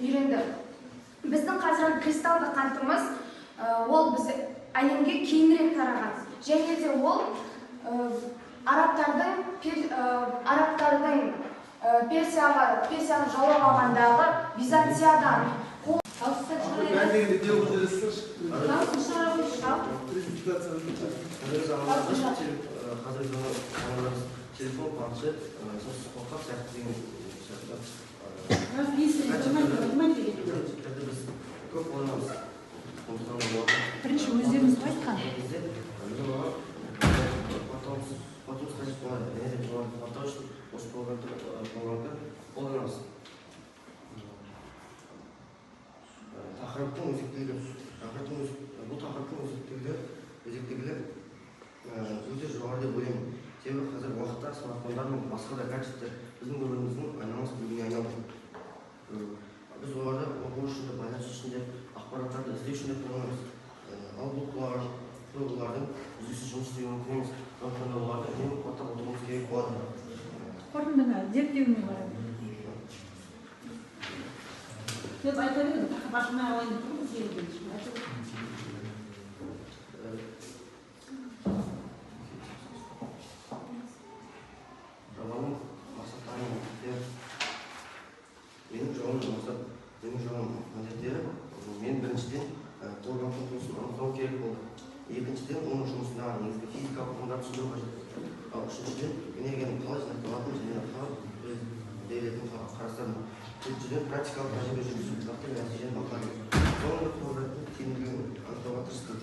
үйренді. Біздің қазіргі кристалды қантымыз ол біз әлемге кейінірек тараған. Және де ол арабтардың Персияны жаулап алғандағы Византиядан немесе сіз қорқақ сияқты деген біз көп қолданамыз. Бірінші өздеріңіз айтқан. Потом қажет болады. Энергия қорғау үшін осы қолданымды қолданамыз. Тақырыптың өзектілігі өте жоғары деп ойлаймын. Себебі қазір уақытта смартфондар мен басқа да гаджеттер біздің өміріміздің айналмас бөлігіне айналды. Біз оларды оқу үшін де, байланыс үшін де, ақпараттарды іздеу үшін де қолданамыз. Ал бұл құрылғылардың үздіксіз жұмыс істеуі мүмкін емес. Сондықтан да оларды үнемі қуаттап отыруымыз керек болады. Қорытындыға зерттеуіне қарай. Сөз айта беріңіз, тақырып ашылмай алайын деп тұрмыз елге. Жобаның мақсаттары мен міндеттері мен біріншіден қорғанған жұмысын анықтау керек болды. Екіншіден оның жұмысындағы негізгі физикалық ұғымдарды түсіндіру қажет. Ал үшіншіден энергияның қалай жинақталатынын және қалай өз дәлелетін қарастырдым. Төртіншіден практикалық тәжірибе жүргізу нақты нәтижені бақыладым. Соңында қорғанның тиімділігін анықтауға тырыстым.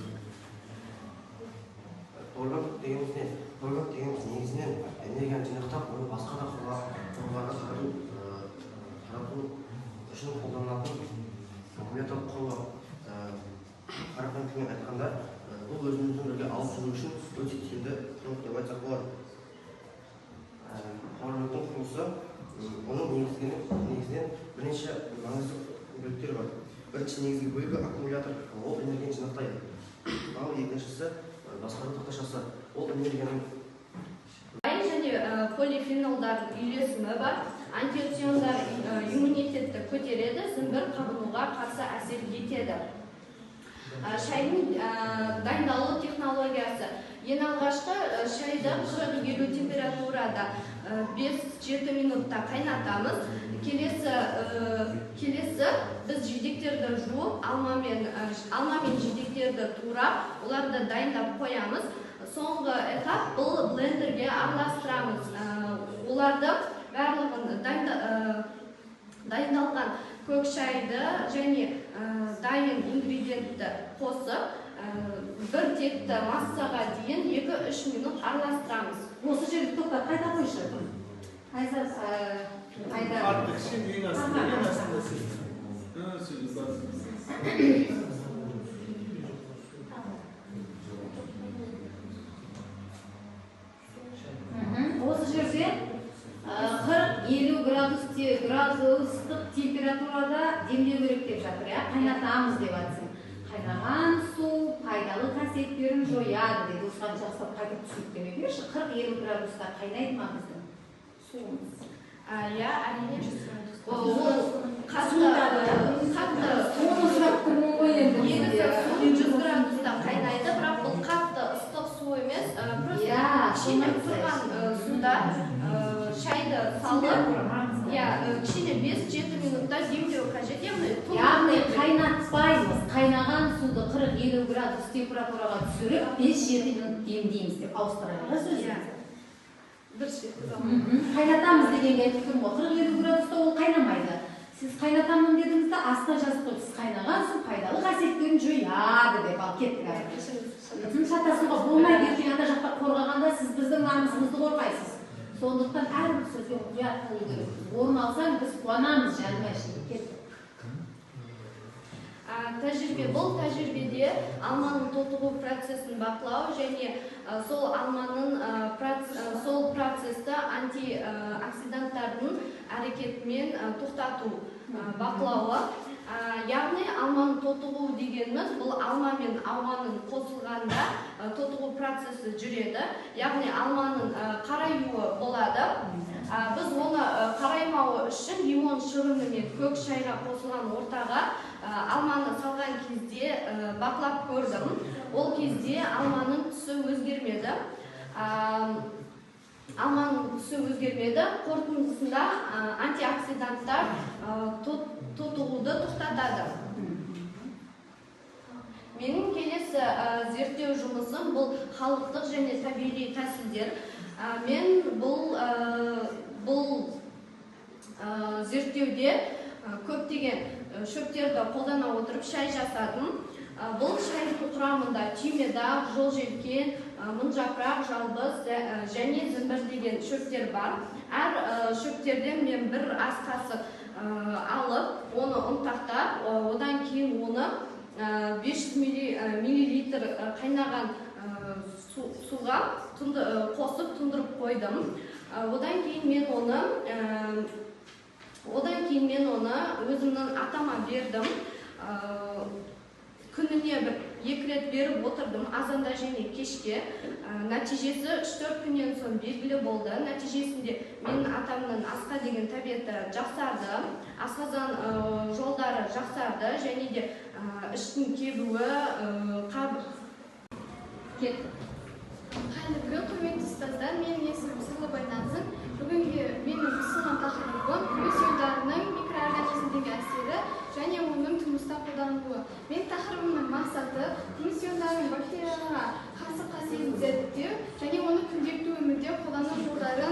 Қорған дегеніміз негізінен энергияны жинақтап, оны басқа да құрылғыларға тарату үшін қолданылатын аккумулятор құрылғы. Қарапайым тілмен айтқанда, бұл өзіміздің бірге алып жүру үшін өте тиімді құрылғы деп айтсақ болады. Қорғанның құрылысы, оның негізінен бірнеше маңызды бөліктері бар. Бірінші негізгі бөлігі аккумулятор, ол энергияны жинақтайды. Ал екіншісі басқару тақташасы, ол энергияның және полифенолдардың үйлесімі бар. Антиоксидандар иммунитетті көтереді, зімбір қабынуға қарсы әсер етеді. Шайдың дайындалу технологиясы. Ең алғашқы шайды 40-50 температурада 5-7 минутта қайнатамыз. Келесі біз жидектерді жуып, алма мен жидектерді турап, оларды дайындап қоямыз. Соңғы этап бұл блендерге араластырамыз. Оларды барлығын дайындалған көк шайды және дайын ингредиентті қосып, бір текті массаға дейін 2-3 минут араластырамыз. Осы жерді тоқтап қайта қойшы. Artık şimdi yine aslında siz. Осы жерде 40-50 градустық температурада демдеу керек деп жатыр, қайнатамыз деп айтсын. Қайнаған су пайдалы қасиеттерін жояды дейді. Осыған жақсылап қайтып түсініктеме берші. 40-50 градуста қайнайды ма біздің суымыз? Иә, әрине. Қатты сұрап тұрмын ғой енді. Негізі су 100 градуста қайнайды, бірақ бұл қатты ыстық су емес. Кішкене тұрған суда шайды салып, кішкене 5-7 минутта демдеу қажет. Яғни қайнатпаймыз, қайнаған суды 40-50 градус температураға түсіріп 5-7 минут демдейміз деп ауыстырайық сөзімізді. Қайнатамыз дегенге айтып тұрмын ғой, 40-50 градуста ол қайнамайды. Сіз қайнатамын дедіңізді, астына жазып тұрып, сіз қайнаған су пайдалы қасиеттерін жояды деп ал кеттік әрі. Шатасуға болмайды, ертең ана жақта қорғағанда сіз біздің намысымызды қорғайсыз. Сондықтан әрбір сөзге құят болу керек. Орын алсаң біз қуанамыз жаныма ішінде кеттік. Бұл тәжірибеде алманың тотығу процесін бақылау және сол алманың сол процесті антиоксиданттардың әрекетімен тоқтату бақылауы. Яғни алманың тотығу дегеніміз бұл алма мен ауаның қосылғанда тотығу процесі жүреді. Яғни алманың қараюы болады. Біз оны қараймауы үшін лимон шырыны мен көк шайға қосылған ортаға алманы салған кезде бақылап көрдім. Ол кезде алманың түсі өзгермеді. Қорытындысында антиоксиданттар тотығуды тоқтатады. Менің келесі зерттеу жұмысым бұл халықтық және табиғи тәсілдер. Мен бұл зерттеуде көптеген шөптерді қолдана отырып шай жасадым. Бұл шайдың құрамында түймедақ, жолжелкен, мұнжапырақ, жалбыз және зімбір деген шөптер бар. Әр шөптерден мен бір ас қасық алып, оны ұнтақтап, одан кейін оны 500 мл қайнаған суға қосып тұндырып қойдым. Одан кейін мен оны өзімнің атама бердім. Күніне 2 рет беріп отырдым, азанда және кешке. Нәтижесі 3-4 күннен соң белгілі болды. Нәтижесінде менің атамның асқа деген тәбеті жақсарды, асқазан жолдары жақсарды және де іштің кебуі Қайырлы күн, құрметті ұстаздар, менің есімім Сырлыбай Назым. Бүгінгі менің ұсынған тақырыбым күміс иондарының микроорганизмдегі әсері және оның тұрмыста қолданылуы. Мен тақырыбымның мақсаты күміс иондарының бактерияға қарсы қасиетін зерттеу және оны күнделікті өмірде қолдану жолдары.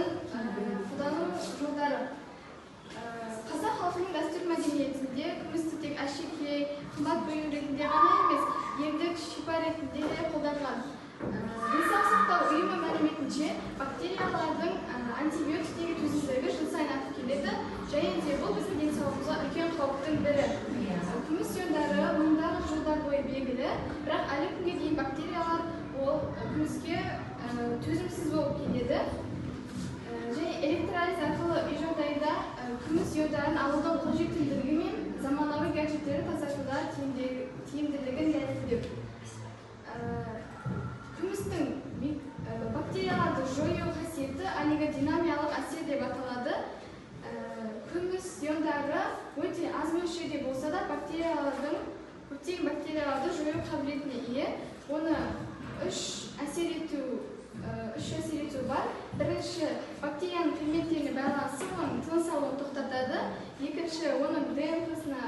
Қазақ халқының дәстүр мәдениетінде күмісті тек әшекей, қымбат бұйым ретінде ғана емес, емдік шипа ретінде де қолданған. Денсаулық сақтау ұйымы мәліметінше, бактериялардың антибиотиктерге төзімділігі жыл сайын артып келеді, және де бұл біздің денсаулығымызға үлкен қауіптің бірі. Күміс иондары мыңдаған жылдар бойы белгілі, бірақ әлі күнге дейін бактериялар ол күміске төзімсіз болып келеді. Және электролиз арқылы үй жағдайда күміс иондарын алудың қолжетімділігі мен заманауи гаджеттерді тазартуда тиімділігін дәлелдеу. Күмістің бактерияларды жою қасиеті олигодинамиялық әсер деп аталады. Күміс иондары өте аз мөлшерде болса да көптеген бактерияларды жою қабілетіне ие. Оны үш әсер ету бар. Бірінші, бактерияның ферменттеріне байланысты оның тыныс алуын тоқтатады. Екінші, оның ДНК-сына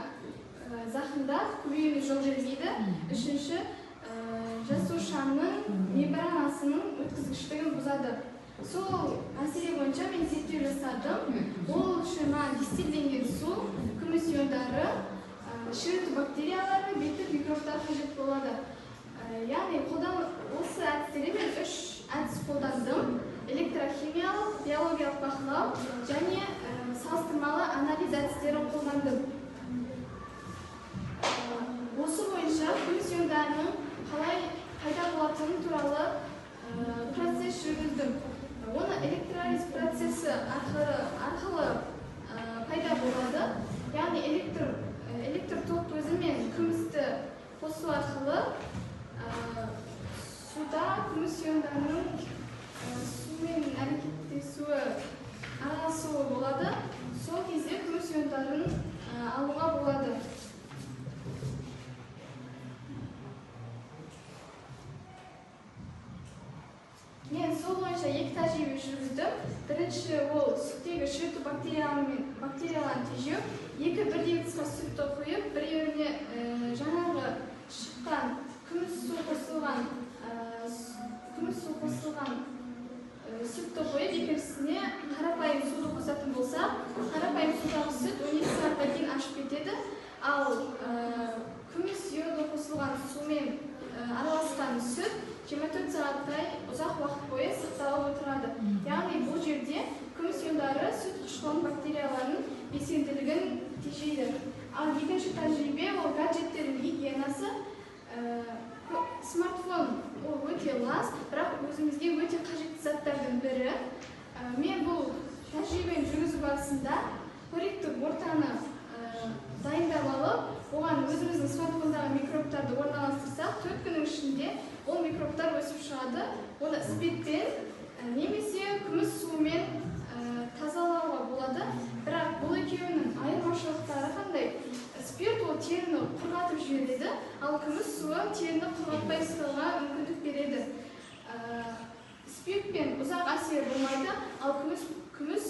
зақымдап, көбеюіне жол бермейді. Үшінші, жасушаның мембранасының өткізгіштігін бұзады. Сол мәселе бойынша мен зерттеу жасадым. Ол үшін маған дистилленген су, күміс иондары, шіріту бактериялары, бетік микробтар қажет болады. Яғни осы әдістерде мен 3 әдіс қолдандым. Электрохимиялық, биологиялық бақылау және салыстырмалы анализ әдістерін қолдандым. Осы бойынша күміс иондарының қалай пайда болатыны туралы процесс жүргіздім. Оны электролиз процесі арқылы пайда болады. Яғни электр ток өзімен күмісті қосу арқылы суда күміс иондарының сумен әрекеттесуі араласуы болады. Сол кезде күміс иондарын алуға болады. Мен сол бойынша 2 тәжірибе жүргіздім. Бірінші ол сүттегі шіріту бактерияларын тежеу. 2 бірдей ыдысқа сүтті қойып, біреуіне жаңағы шыққан күміс су қосылған сүтті қойып, екіншісіне қарапайым суды қосатын болса, қарапайым судағы сүт 12 сағатқа дейін ашып кетеді. Ал күміс ионы қосылған сумен араласқан сүт 24 сағаттай ұзақ уақыт бойы сақталып отырады. Яғни бұл жерде күміс иондары сүт қышқылының бактерияларының белсенділігін тежейді. Ал екінші тәжірибе ол гаджеттердің гигиенасы. Смартфон ол өте лас, бірақ өзімізге өте қажетті заттардың бірі. Мен бұл тәжірибені жүргізу барысында қоректік ортаны дайындап алып, оған өзіміздің смартфондағы микробтарды орналастырсақ, 4 күннің ішінде ол микробтар өсіп шығады. Оны спиртпен немесе күміс суымен тазалауға болады. Бірақ бұл екеуінің айырмашылықтары қандай? Спирт ол теріні құрғатып жібереді, ал күміс суы теріні құрғатпай сақтауға мүмкіндік береді. Спиртпен ұзақ әсер болмайды, ал күміс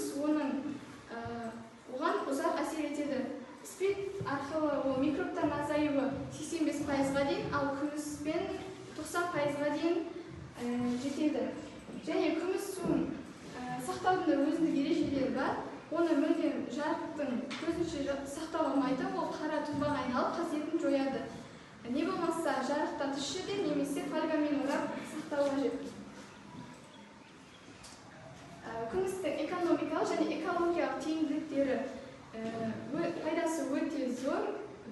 оған ұзақ әсер етеді. Спирт арқылы микробтардың азаюы 85%-ға дейін, ал күміспен 90%-ға дейін жетеді. Және күміс суын жарықтың да өзіндік ережелері бар. Оны мүлдем жарықтың көзінше сақтау алмайды, ол қара тұнбаға айналып қасиетін жояды. Не болмаса жарықтан тыс жерде немесе фольгамен орап сақтау қажет. Күмістің экономикалық және экологиялық тиімділіктері пайдасы өте зор.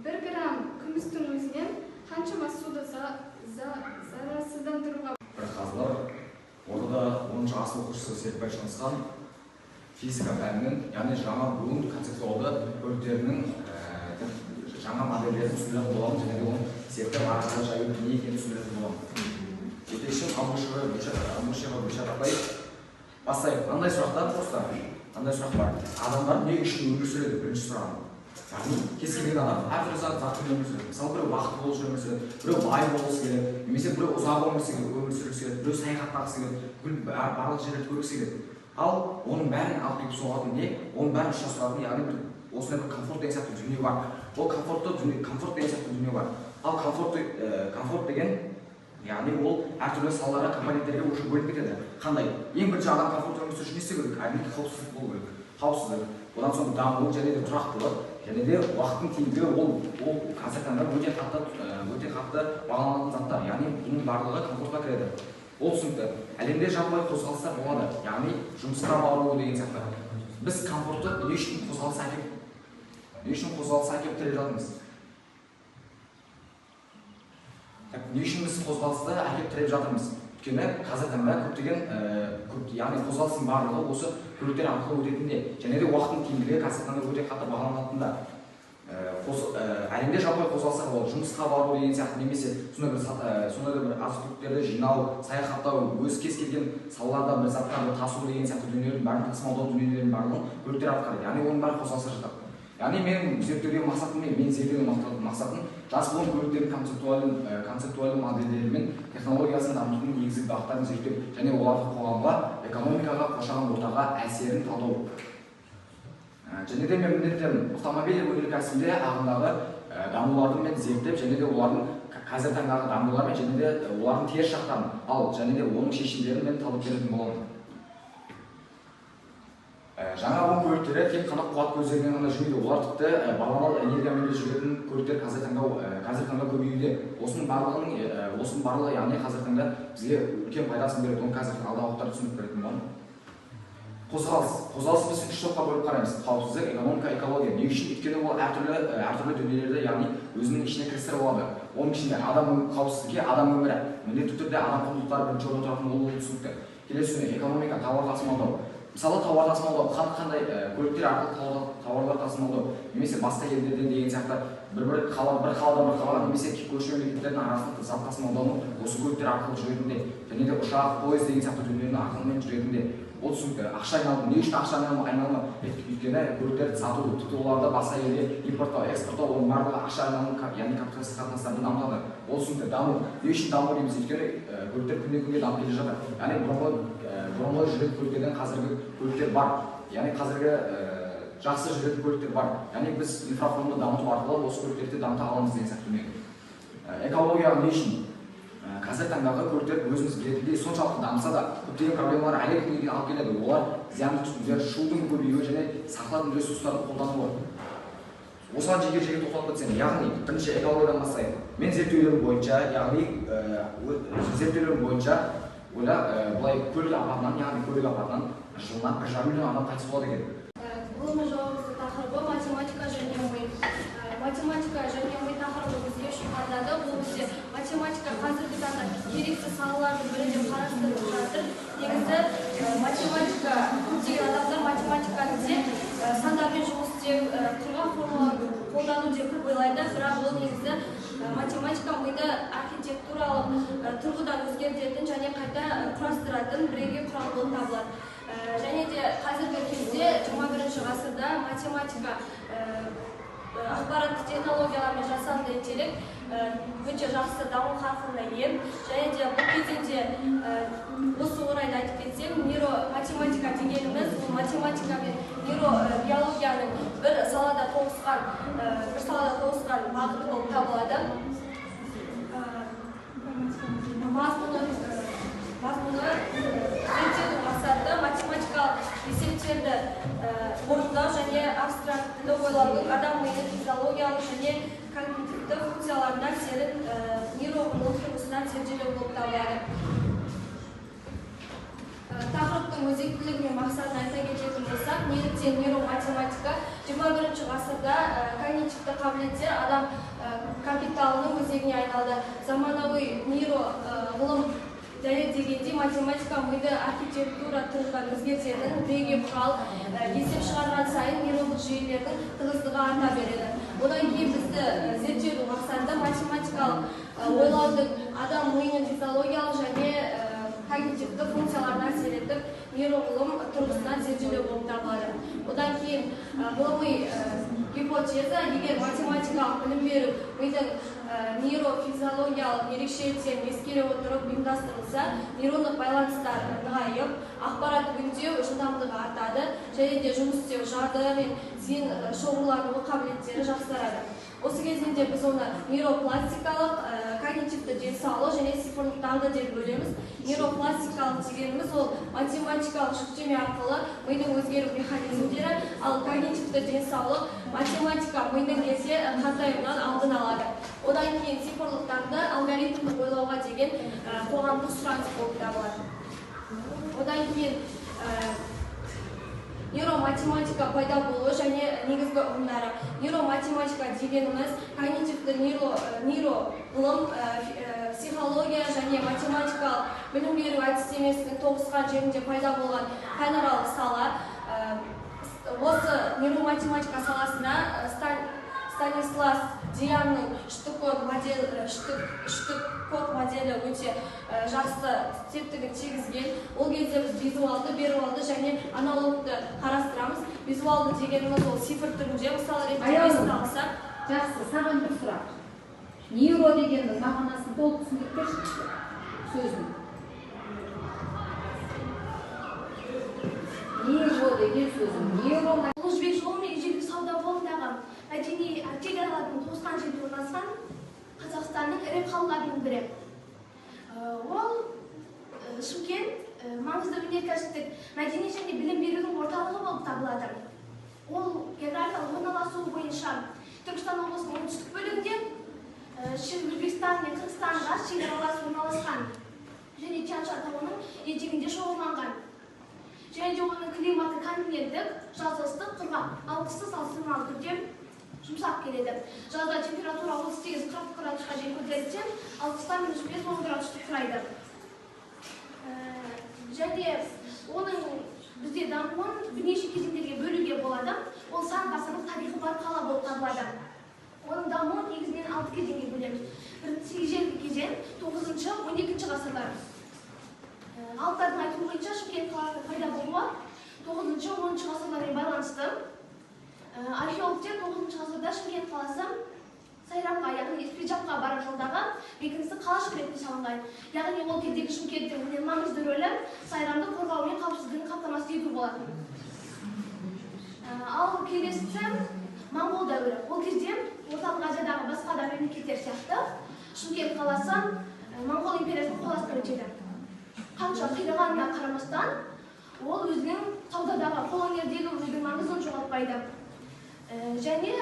1 грамм күмістің өзінен қаншама суды зарарсыздандыруға. Бір қазылар ортада 10-шы асыл оқушысы Серікбай Шыңғысхан физика пәнінің, яғни жаңа буын концептуалды бөліктерінің жаңа модельдерін түсіндіретін боламын, және де оның зерттеп арқылы жайып не екенін түсіндіретін боламын. Жетекшім Абушева Гүлшат апай бастайық. Қандай сұрақтар просто? Қандай сұрақ бар? Адамдар не үшін өмір сүреді? Бірінші сұрағым. Яғни кез келген адам әртүрлі заттың өмір сүреді. Мысалы біреу бақытты болушы өмір сүреді, біреу бай болғысы келеді, немесе біреу ұзақ өмір сүргісі келеді, біреу саяхаттағысы келеді, барлық жерлерді көргісі келеді. Ал оның бәрін алып келіп соғатын не? Оның бәрін ұштастыратын, яғни бір осындай бір комфорт деген сияқты дүние бар. Ол комфорт деген сияқты дүние бар. Ал комфорт деген, яғни ол әртүрлі салаларға, компоненттерге уже бөлініп кетеді. Қандай? Ең бірінші адам комфорт өмір сүру үшін не істеу керек? Әділдік, қауіпсіздік болу керек. Қауіпсіздік. Одан соң даму және де тұрақтылық, және де уақыттың тиімділігі ол қазіргі таңда өте қатты бағаланатын заттар. Яғни бұның барлығы комфортқа кіреді. Ол түсінікті. Әлемде жаппай қозғалыстар болады, яғни жұмысқа бару деген сияқты. Біз комфортты не үшін қозғалыс әкеп тіреп жатырмыз? Не үшін біз қозғалысты әкеп тіреп жатырмыз? Өйткені қазіргі таңда көптеген, яғни қозғалыстың барлығы осы көліктер арқылы өтетінде, және де уақыттың тиімділігі қазіргі таңда өте қатты бағаланатында. Әлемде жаппай қозғалыстар болады, жұмысқа бару деген сияқты, немесе сондай бір азық-түліктерді жинау, саяхаттау, өз кез келген салаларда бір заттарды тасу деген сияқты дүниелердің бәрін тасымалдау дүниелердің барлығын көліктер атқарады. Яғни оның бәрі қозғалысқа жатады. Яғни менің зерттеуге мақсатым жас буын көліктердің концептуальды модельдері мен технологиясын дамытудың негізгі бағыттарын зерттеу және олардың қоғамға, экономикаға, қоршаған ортаға әсерін талдау. Және де мен міндеттерім автомобиль өнеркәсібінде ағымдағы дамуларды мен зерттеп, және де олардың қазіргі таңдағы дамулар мен және де олардың теріс жақтарын, ал және де оның шешімдерін мен талдап беретін боламын. Жаңа буын көліктері тек қана қуат көздерінен ғана жүрмейді, олар тіпті баламалы энергиямен де жүретін көліктер қазіргі таңда көбеюде. Осының барлығы яғни қазіргі таңда бізге үлкен пайдасын береді, оны қазір алдағы уақытта түсіндіріп беретін боламын. Қозғалыс біз 3 топқа бөліп қараймыз: қауіпсіздік, экономика, экология. Не үшін? Өйткені ол әртүрлі дүниелерді, яғни өзінің ішіне кірістіріп алады. Оның ішінде адам қауіпсіздікке адам өмірі, міндетті түрде адам құндылықтары бірінші орында тұратын болуы түсінікті. Келесі экономика, тауар тасымалдау. Мысалы тауар тасымалдау, қандай көліктер арқылы тауарлар тасымалдау, немесе басқа елдерден деген сияқты бір қаладан немесе көрші мемлекеттердің арасында зат тасымалдауын осы көліктер арқылы жүретінде, және де ұшақ, пойыз деген сияқты дүниелердің арқылымен жүретінде. Ол түсінікті. Ақша айналымы. Не үшін ақша айналымы? Өйткені көліктерді сату, тіпті оларды басқа елге импорттау, экспорттау, оның барлығы ақша айналымы, яғни капиталистік қатынастарды дамытады. Ол түсінікті. Даму. Не үшін даму дейміз? Өйткені көліктер күннен күнге дамып келе жатыр. Яғни бұрынғы жүретін көліктерден қазіргі көліктер бар. Яғни қазіргі жақсы жүретін көліктер бар. Яғни біз инфрақұрылымды дамыту арқылы осы көліктерді дамыта аламыз деген сияқты дүние. Экологияға не үшін? Қазіргі таңдағы көліктер өзіміз білетіндей соншалықты дамыса да көптеген проблемалар әлі күнге дейін алып келеді. Олар зиянды түтіндер, шудың көбеюі және сақталатын ресурстардың қолдануы. Осыған жеке тоқталып кетсем, яғни бірінші экологиядан бастайық. Мен зерттеулерім бойынша былай көлік апатынан жылына 1,5 миллион адам қайтыс болады екен. Ғылыми жауапты тақырыбы математика және ми. Математика және ми тақырыбы бізге шұғылдады. Бұл бізде математика қазіргі таңда керекті салалардың бірі деп қарастырылып жатыр. Негізі математика көптеген адамдар математиканы тек сандармен жұмыс істеп, құрғақ формуланы қолдану деп ойлайды, бірақ ол негізі математика миды архитектуралық тұрғыдан өзгертетін және қайта құрастыратын бірегей құрал болып табылады. Және де қазіргі кезде 21 ғасырда математика ақпараттық технологиялармен жасанды интеллект өте жақсы даму қарқынына ие. Және де бұл кезеңде осы орайда айтып кетсем, нейроматематика дегеніміз математика мен нейробиологияның бір салада тоғысқан бағыты болып табылады. Мазмұны зерттеудің мақсаты математикалық орындау және абстрактты ойлаудың адам миының физиологиялық және когнитивті функцияларына әсерін нейроғұрлым тұрғысынан зерделеу болып табылады. Тақырыптың өзектілігі мен мақсатын айта кететін болсақ, неліктен нейроматематика 21 ғасырда когнитивті қабілеттер адам капиталының өзегіне айналды. Заманауи нейроғылым дәлелдегенде математика миды архитектура тұрғыдан өзгертетін бірегей құрал, есеп шығарған сайын нейрондық жүйелердің тығыздығы арта береді. Одан кейін бізді зерттеудің мақсаты математикалық ойлаудың адам миының физиологиялық және когнитивті функцияларына әсер етіп, нейроғылым тұрғысынан зерттеу болып табылады. Одан кейін ғылыми гипотеза, егер математикалық білім беру мидың нейрофизиологиялық ерекшеліктерін ескере отырып ұйымдастырылса, нейрондық байланыстар нығайып, ақпарат өңдеу жылдамдығы артады, және де жұмыс істеу жады мен зейін шоғырлануы қабілеттері жақсарады. Осы кезеңде біз оны нейропластикалық, когнитивті денсаулық және цифрлық дағды деп бөлеміз. Нейропластикалық дегеніміз ол математикалық жүктеме арқылы мидың өзгеру механизмдері, ал когнитивті денсаулық математика мидың есе қартаюынан алдын алады. Одан кейін цифрлық дағды алгоритмдік ойлауға деген қоғамдық сұраныс болып табылады. Одан кейін нейроматематика пайда болуы және негізгі ұғымдары. Нейроматематика дегеніміз когнитивті нейроғылым, психология және математикалық білім беру әдістемесінің тоғысқан жерінде пайда болған пәнаралық сала. Осы нейроматематика саласына Станислав Деянның штук-код моделі өте жақсы септігін тигізген. Ол кезде біз визуалды, беруалды және аналогты қарастырамыз. Визуалды дегеніміз ол цифр түрінде, мысалы ретінде бесін алсақ. Жақсы, саған бір сұрақ. Нейро дегеннің мағынасын толық түсіндіріп берші сөзін. Нейро деген сөзін. Ұлы Жібек жолы мен ежелгі сауда жолындағы мәдени артериялардың тоғысқан жерде орналасқан Қазақстанның ірі қалаларының бірі. Ол Шымкент маңызды өнеркәсіптік мәдени және білім берудің орталығы болып табылады. Ол географиялық орналасуы бойынша Түркістан облысының оңтүстік бөлігінде Өзбекстан мен Қырғызстанға шекаралас орналасқан және Тянь-Шань тауының етегінде шоғырланған. Және де оның климаты континенттік, жазы ыстық, құрғақ, ал қысы салыстырмалы түрде жұмсақ келеді. Жазда температура 38-40 градусқа дейін көтерілсе, ал қыста -5-10 градусты құрайды. Және оның бізде дамуын бірнеше кезеңдерге бөлуге болады. Ол сан ғасырлық тарихы бар қала болып табылады. Оның дамуын негізінен 6 кезеңге бөлеміз. Бірінші ежелгі кезең 9-12 ғасырлар. Ғалымдардың айтуы бойынша Шымкент қаласының пайда болуы 9-10 ғасырлармен байланысты. Археологтер 9 ғасырда Шымкент қаласы Сайрамға, яғни Спиджапқа барар жолдағы бекінісі қалашық ретінде салынған. Яғни ол кездегі Шымкенттің маңызды рөлі Сайрамды қорғау мен қауіпсіздігін қамтамасыз ету болатын. Ал келесісі Моңғол дәуірі. Ол кезде Орталық Азиядағы басқа да мемлекеттер сияқты Шымкент қаласы Моңғол империясының қол астына өтеді. Қанша қирағанына қарамастан, ол өзінің саудадағы, қолөнердегі өзінің маңызын жоғалтпайды. Және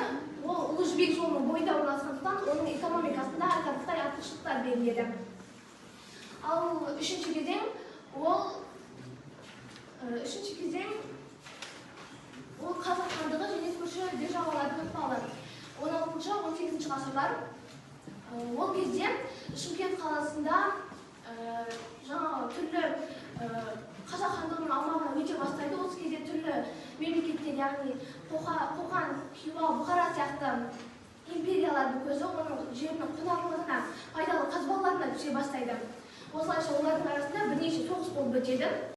ол Ұлы Жібек жолының бойында орналасқандықтан, оның экономикасында айтарлықтай артықшылықтар беріледі. Ал үшінші кезең Қазақ хандығы және көрші державалардың ықпалы. 16-18 ғасырлар. Ол кезде Шымкент қаласында жаңағы түрлі Қазақ хандығының аумағына өте бастайды. Осы кезде түрлі мемлекеттер, яғни Қоқан, Хиуа, Бұхара сияқты империялардың көзі оның жерінің құнарлылығына, пайдалы қазбаларына түсе бастайды. Осылайша олардың арасында бірнеше соғыс болып өтеді.